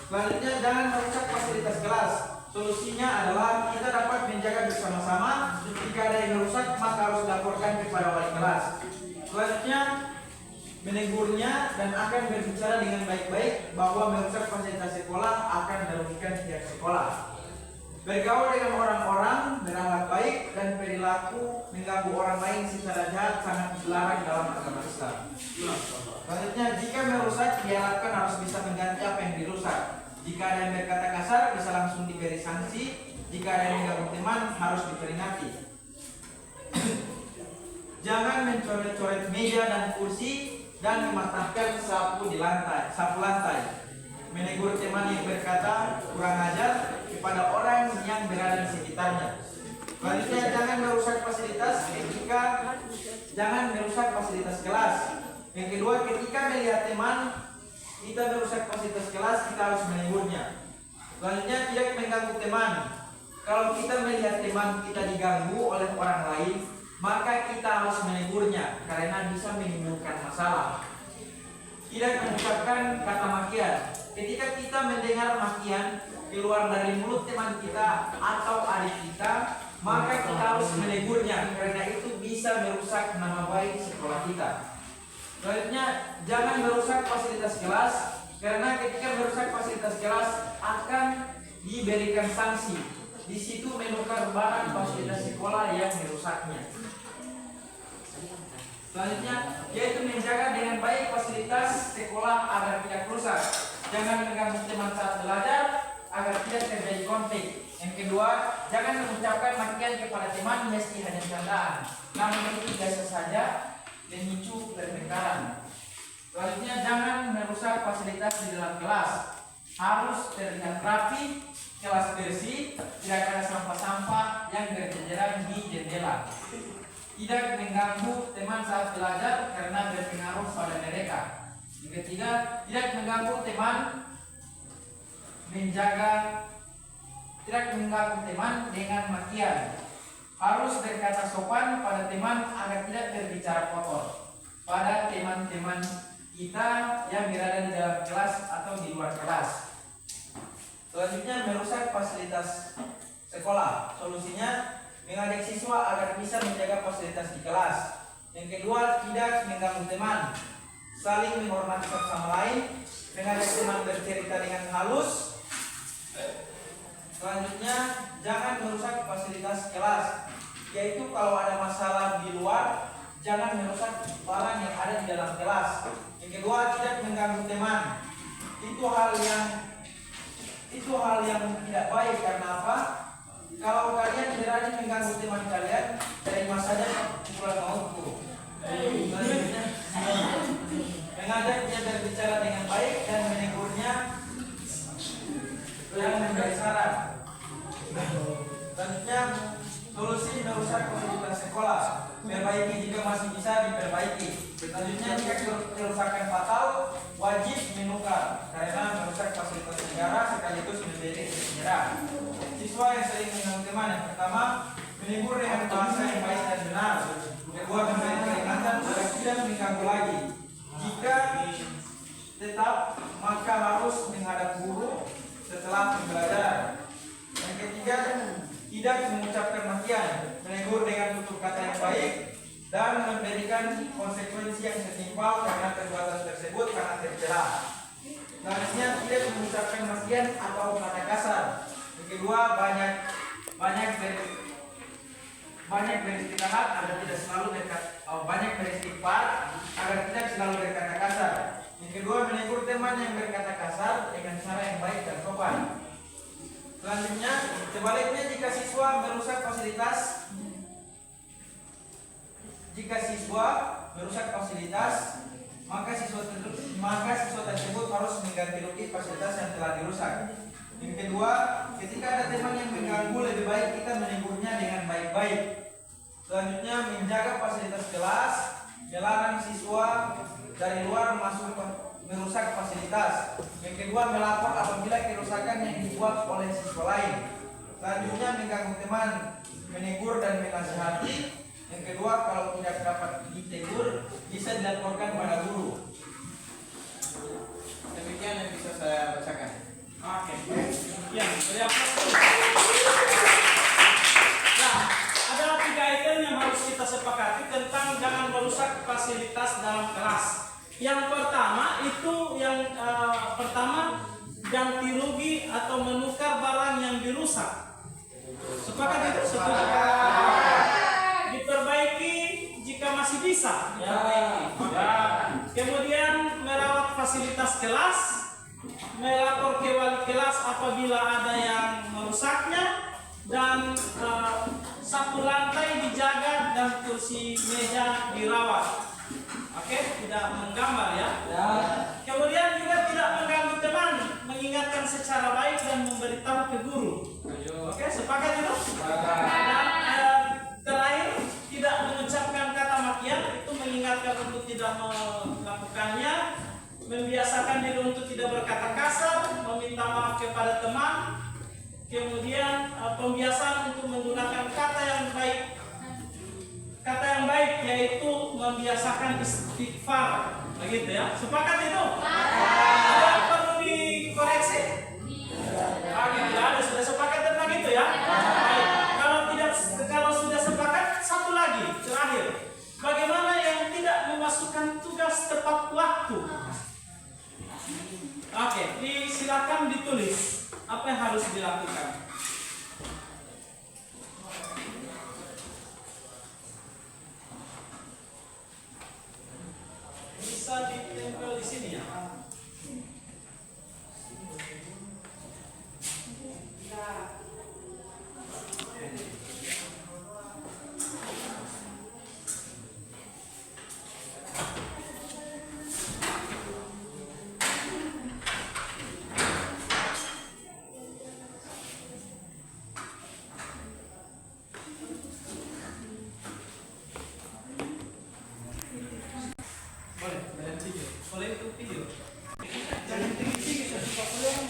Selanjutnya, jangan merusak fasilitas kelas. Solusinya adalah kita dapat menjaga bersama-sama. Jika ada yang merusak, maka harus dilaporkan kepada wali kelas. Selanjutnya, menegurnya dan akan berbicara dengan baik-baik bahwa merusak fasilitas sekolah akan merugikan pihak sekolah. Bergaul dengan orang-orang berakhlak baik dan perilaku mengganggu orang lain secara jahat sangat dilarang dalam agama Islam. Selanjutnya, jika merusak diharapkan harus bisa mengganti apa yang dirusak. Jika ada yang berkata kasar bisa langsung diberi sanksi. Jika ada yang mengganggu teman harus diperingati. Jangan mencoret-coret meja dan kursi dan mematahkan sapu lantai. Menegur teman yang berkata kurang ajar kepada orang yang berada di sekitarnya. Selanjutnya, jangan merusak fasilitas kelas. Yang kedua, ketika melihat teman kita merusak fasilitas kelas, kita harus menegurnya. Selanjutnya, tidak mengganggu teman. Kalau kita melihat teman kita diganggu oleh orang lain, maka kita harus menegurnya karena bisa menimbulkan masalah. Tidak mengucapkan kata makian. Ketika kita mendengar makian keluar dari mulut teman kita atau adik kita, maka kita harus menegurnya karena itu bisa merusak nama baik sekolah kita. Selanjutnya, jangan merusak fasilitas kelas karena ketika merusak fasilitas kelas akan diberikan sanksi. Di situ menukar barang fasilitas sekolah yang merusaknya. Selanjutnya, yaitu menjaga dengan baik fasilitas sekolah agar tidak rusak. Jangan mengganggu teman saat belajar agar tidak terjadi konflik. Yang kedua, jangan mengucapkan makian kepada teman meski hanya candaan, namun itu biasa saja memicu pertengkaran. Selanjutnya, jangan merusak fasilitas di dalam kelas. Harus terlihat rapi, kelas bersih, tidak ada sampah-sampah yang berjejeran di jendela. Tidak mengganggu teman saat belajar karena berpengaruh pada mereka. Yang ketiga, tidak mengganggu teman dengan makian. Harus berkata sopan pada teman agar tidak berbicara kotor pada teman-teman kita yang berada di dalam kelas atau di luar kelas. Selanjutnya, merusak fasilitas sekolah. Solusinya, mengajak siswa agar bisa menjaga fasilitas di kelas. Yang kedua, tidak mengganggu teman, saling menghormati satu sama lain, mengajak teman bercerita dengan halus. Selanjutnya, jangan merusak fasilitas kelas, yaitu kalau ada masalah di luar, jangan merusak barang yang ada di dalam kelas. Yang kedua, tidak mengganggu teman. Itu hal yang tidak baik. Karena apa? Kalau kalian berani mengganggu teman kalian, terima saja pukulan mautku. Selanjutnya, mengajak dia berbicara dengan baik dan menegurnya dan memberi saran. Selanjutnya, solusi merusak fasilitas sekolah. Perbaiki jika masih bisa diperbaiki. Selanjutnya, jika kerusakan fatal, wajib menukar karena merusak fasilitas negara sekaligus menjadi penyerang. Siswa yang sering mengganggu teman, yang pertama, menegur dengan bahasa yang baik dan benar. Kedua, memberi peringatan agar tidak mengganggu lagi. Jika tetap, maka harus menghadap guru setelah pembelajaran. Yang ketiga, tidak mengucapkan makian, menegur dengan tutur kata yang baik dan memberikan konsekuensi yang setimpal karena perbuatan tersebut karena tercela. Selanjutnya, tidak mengucapkan makian atau kata kasar. Yang kedua, banyak beristirahat agar tidak selalu banyak beristighfar agar tidak selalu berkata kasar. Yang kedua, menegur teman yang berkata kasar dengan cara yang baik dan sopan. Selanjutnya, sebaliknya jika siswa merusak fasilitas, maka siswa ganti rugi fasilitas yang telah dirusak. Yang kedua, ketika ada teman yang mengganggu, lebih baik kita menegurnya dengan baik-baik. Selanjutnya, menjaga fasilitas kelas, melarang siswa dari luar masuk merusak fasilitas. Yang kedua, melapor apabila kerusakan yang dibuat oleh siswa lain. Selanjutnya, mengganggu teman, menegur dan menasihati. Yang kedua, kalau tidak dapat ditegur, bisa dilaporkan pada guru. Demikian yang bisa saya bacakan. Oke. Ya, dari apa? Nah, ada 3 item yang harus kita sepakati tentang jangan merusak fasilitas dalam kelas. Yang pertama itu ganti rugi atau menukar barang yang dirusak. Sepakat itu? Sepakat. Diperbaiki jika masih bisa. Ya. Kemudian merawat fasilitas kelas, melapor ke wali kelas apabila ada yang merusaknya, dan sapu lantai dijaga dan kursi meja dirawat. Oke, tidak menggambar ya. Kemudian juga tidak mengganggu teman, mengingatkan secara baik dan memberitahu ke guru. Oke, sepakat itu? Dan terakhir, tidak mengucapkan kata makian, itu mengingatkan untuk tidak melakukannya, membiasakan diri untuk tidak berkata kasar, meminta maaf kepada teman, kemudian pembiasaan untuk menggunakan kata yang baik. Kata yang baik yaitu membiasakan istighfar, begitu ya. Sepakat itu? Ada yang perlu dikoreksi? Tidak ada, sudah sepakat tentang itu ya. Baik. Kalau sudah sepakat, satu lagi terakhir. Bagaimana yang tidak memasukkan tugas tepat waktu? Oke, silakan ditulis apa yang harus dilakukan. Bisa ditempel di sini ya. Boleh itu video. Jangan tinggi-tinggi, suka boleh yang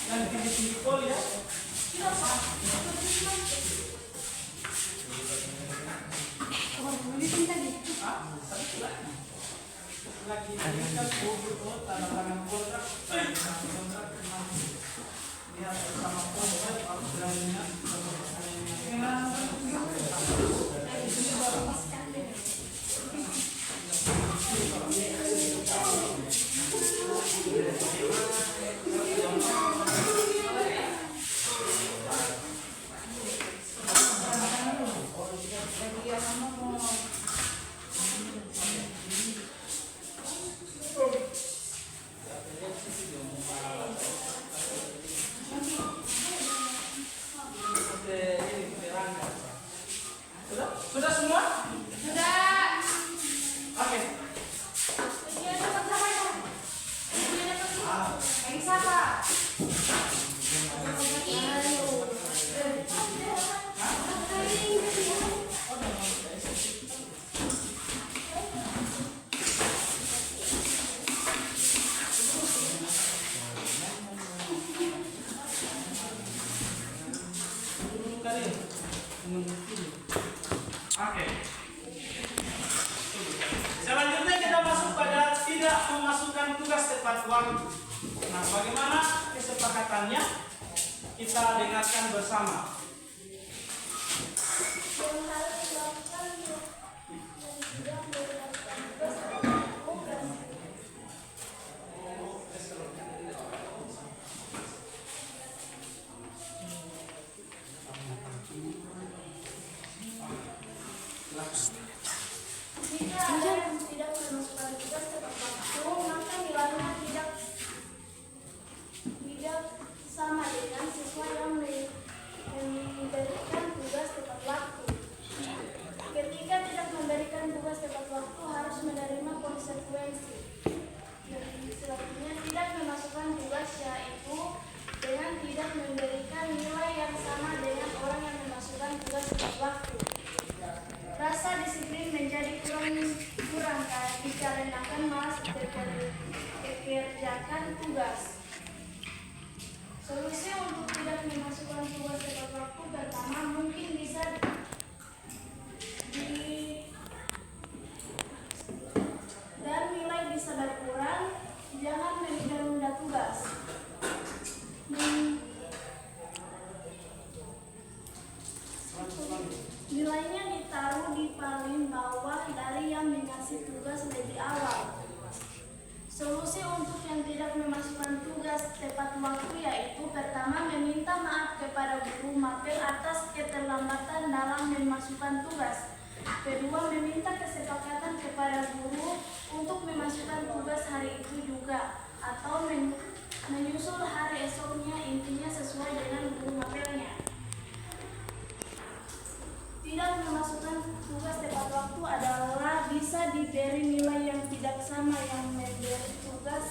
dan tinggi-tinggi pol ya. Lagi kan tangan kontrak, lihat bersama kontrak harus berani. Sudah semua? Sudah. Oke. Ini dapat siapa ya? Ini dapat yang siapa? Oke. Selanjutnya kita masuk pada tidak memasukkan tugas tepat waktu. Nah, bagaimana kesepakatannya? Kita dengarkan bersama. Jika ada yang tidak memasukkan tugas tepat waktu, maka nilainya tidak sama dengan siswa yang memberikan tugas tepat waktu. Ketika tidak memberikan tugas tepat waktu harus menerima konsekuensi. Selanjutnya, tidak memasukkan tugas yaitu dengan tidak memberikan nilai yang sama dengan orang yang memasukkan tugas tepat waktu. Rasa disiplin menjadi kurang dikarenakan malas mengerjakan tugas. Solusi untuk tidak memasukkan tugas tepat waktu pertama mungkin bisa dan nilai bisa berkurang, jangan menunda tugas. Nilainya ditaruh di paling bawah dari yang mengasih tugas lebih awal. Solusi untuk yang tidak memasukkan tugas tepat waktu yaitu pertama meminta maaf kepada guru mapel atas keterlambatan dalam memasukkan tugas. Kedua, meminta kesepakatan kepada guru untuk memasukkan tugas hari itu juga atau menyusul hari esoknya, intinya sesuai dengan guru mapelnya. Tidak memasukkan tugas tepat waktu adalah bisa diberi nilai yang tidak sama yang memberi tugas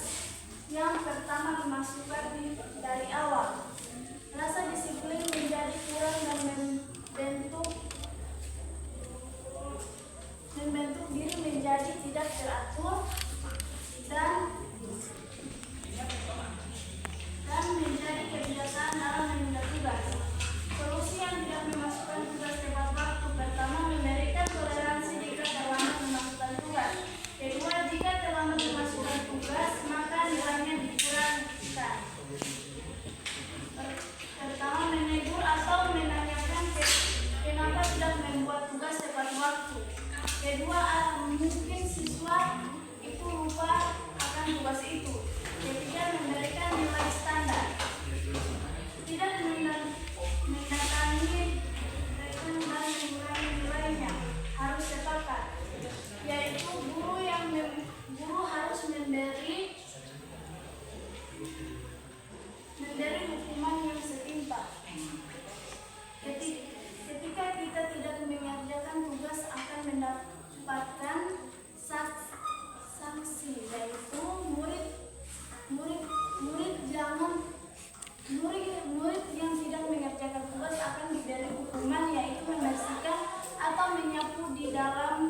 yang pertama dimasukkan dari awal. Rasa disiplin menjadi kurang dan membentuk diri menjadi tidak teratur dan menjadi kebiasaan dalam menunda tugas. Solusi yang tidak memasukkan tugas tepat waktu pertama memberikan toleransi jika terlambat memasukkan tugas. Kedua, jika terlambat memasukkan tugas maka nilainya dikurangkan. Pertama, menegur atau menanyakan kenapa tidak membuat tugas tepat waktu. Kedua, mungkin siswa itu lupa akan tugas itu. Ketiga, memberikan nilai standar. Tidak mendatangi dan mengurangi nilainya, harus sepakat. Yaitu guru harus memberi hukuman yang setimpal. Ketika kita tidak mengerjakan tugas akan mendapatkan sanksi, yaitu murid yang tidak mengerjakan tugas akan diberi hukuman yaitu membersihkan atau menyapu di dalam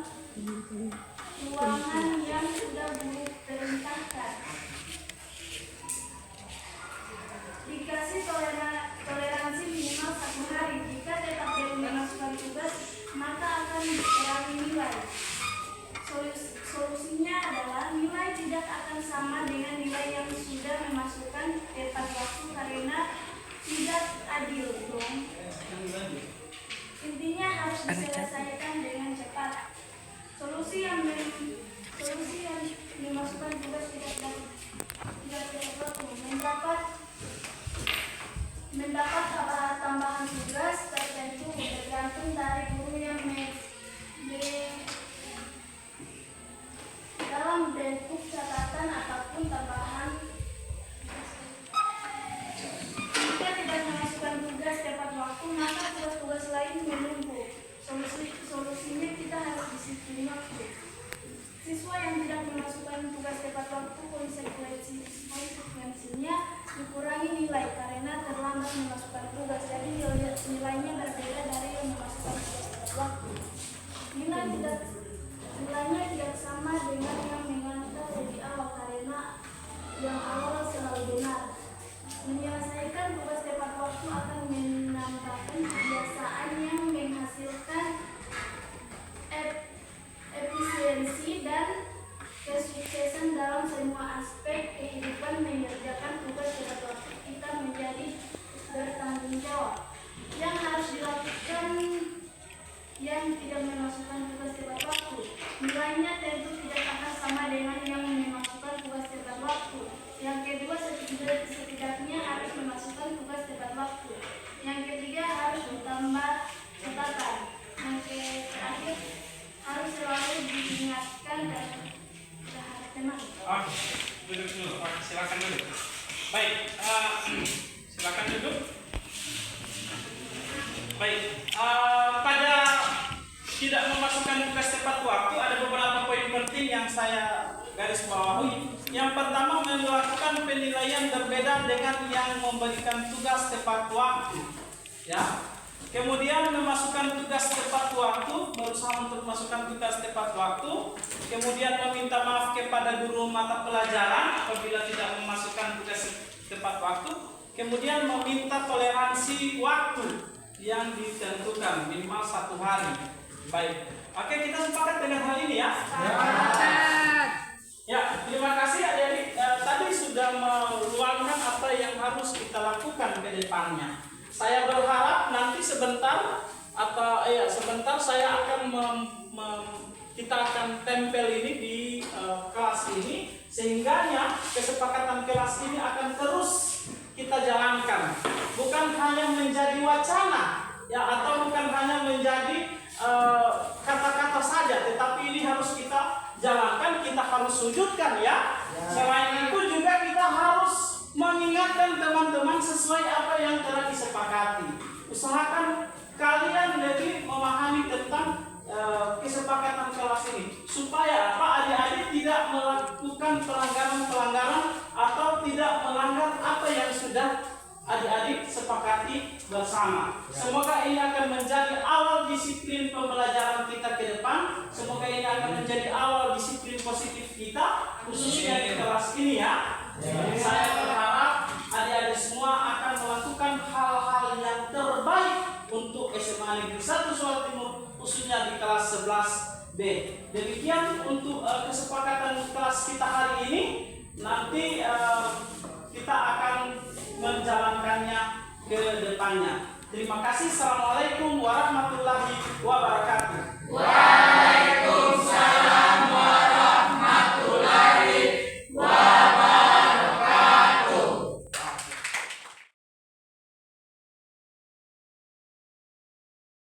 ruangan yang sudah guru perintahkan. Dikasih toleransi minimal 1 hari. Jika tetap belum memasukkan tugas, maka akan dikurangi nilai. Solusinya adalah nilai tidak akan sama dengan nilai yang sudah memasukkan tepat waktu karena tidak adil dong. Intinya harus diselesaikan dengan cepat. Solusi yang memasukkan tugas tidak tepat waktu mendapat tambahan tugas tertentu tergantung dari guru yang dalam bentuk catatan ataupun tambahan. Jika tidak memasukkan tugas tepat waktu, maka tugas-tugas lain menumpuk. Solusinya kita harus disiplin waktu. Siswa yang tidak memasukkan tugas tepat waktu konsekuensinya dikurangi nilai karena terlambat memasukkan tugas. Jadi nilainya berbeda dari yang memasukkan tugas tepat waktu. Nilainya tidak sama dengan yang mengantar lebih awal karena yang awal selalu benar. Menyelesaikan tugas tepat waktu akan menambahkan kebiasaan yang menghasilkan efisiensi dan kesuksesan dalam semua aspek kehidupan. Mengerjakan tugas tepat waktu kita menjadi bertanggung jawab. Yang harus dilakukan yang tidak memasukkan tugas tepat waktu, nilainya tentu tidak akan sama dengan yang memasukkan tugas tepat waktu. Yang kedua, setidaknya harus memasukkan tugas tepat waktu. Yang ketiga, harus ditambah catatan. Yang terakhir, harus selalu diingatkan dan berharap teman. Oke, duduk dulu. Oke, silakan duduk. Baik, silakan duduk. Baik, pada tidak memasukkan tugas tepat waktu ada beberapa poin penting yang saya garis bawahi. Yang pertama, melakukan penilaian berbeda dengan yang memberikan tugas tepat waktu. Ya. Kemudian memasukkan tugas tepat waktu, berusaha untuk memasukkan tugas tepat waktu. Kemudian meminta maaf kepada guru mata pelajaran apabila tidak memasukkan tugas tepat waktu. Kemudian meminta toleransi waktu yang ditentukan minimal 1 hari. Baik, oke, kita sepakat dengan hal ini ya. Ya, terima kasih adik-adik. Tadi sudah meluangkan apa yang harus kita lakukan ke depannya. Saya berharap nanti sebentar saya akan kita akan tempel ini di kelas ini, sehingganya kesepakatan kelas ini akan terus kita jalankan, bukan hanya menjadi wacana ya, atau bukan hanya menjadi kata-kata saja, tetapi ini harus kita jalankan, kita harus sujudkan ya. Selain itu juga kita harus mengingatkan teman-teman sesuai apa yang telah disepakati. Usahakan kalian lebih memahami tentang kesepakatan kelas ini, supaya apa, adik-adik tidak melakukan pelanggaran-pelanggaran atau tidak melanggar apa yang sudah adik-adik sepakati bersama. Semoga ini akan menjadi awal disiplin pembelajaran kita ke depan. Semoga ini akan menjadi awal disiplin positif kita, khususnya di kelas ini ya. Saya berharap adik-adik semua akan melakukan hal-hal yang terbaik untuk SMA Negeri 1 Suara Timur, khususnya di kelas 11B. Demikian untuk kesepakatan kelas kita hari ini. Nanti kita akan menjalankannya ke depannya. Terima kasih. Assalamualaikum warahmatullahi wabarakatuh.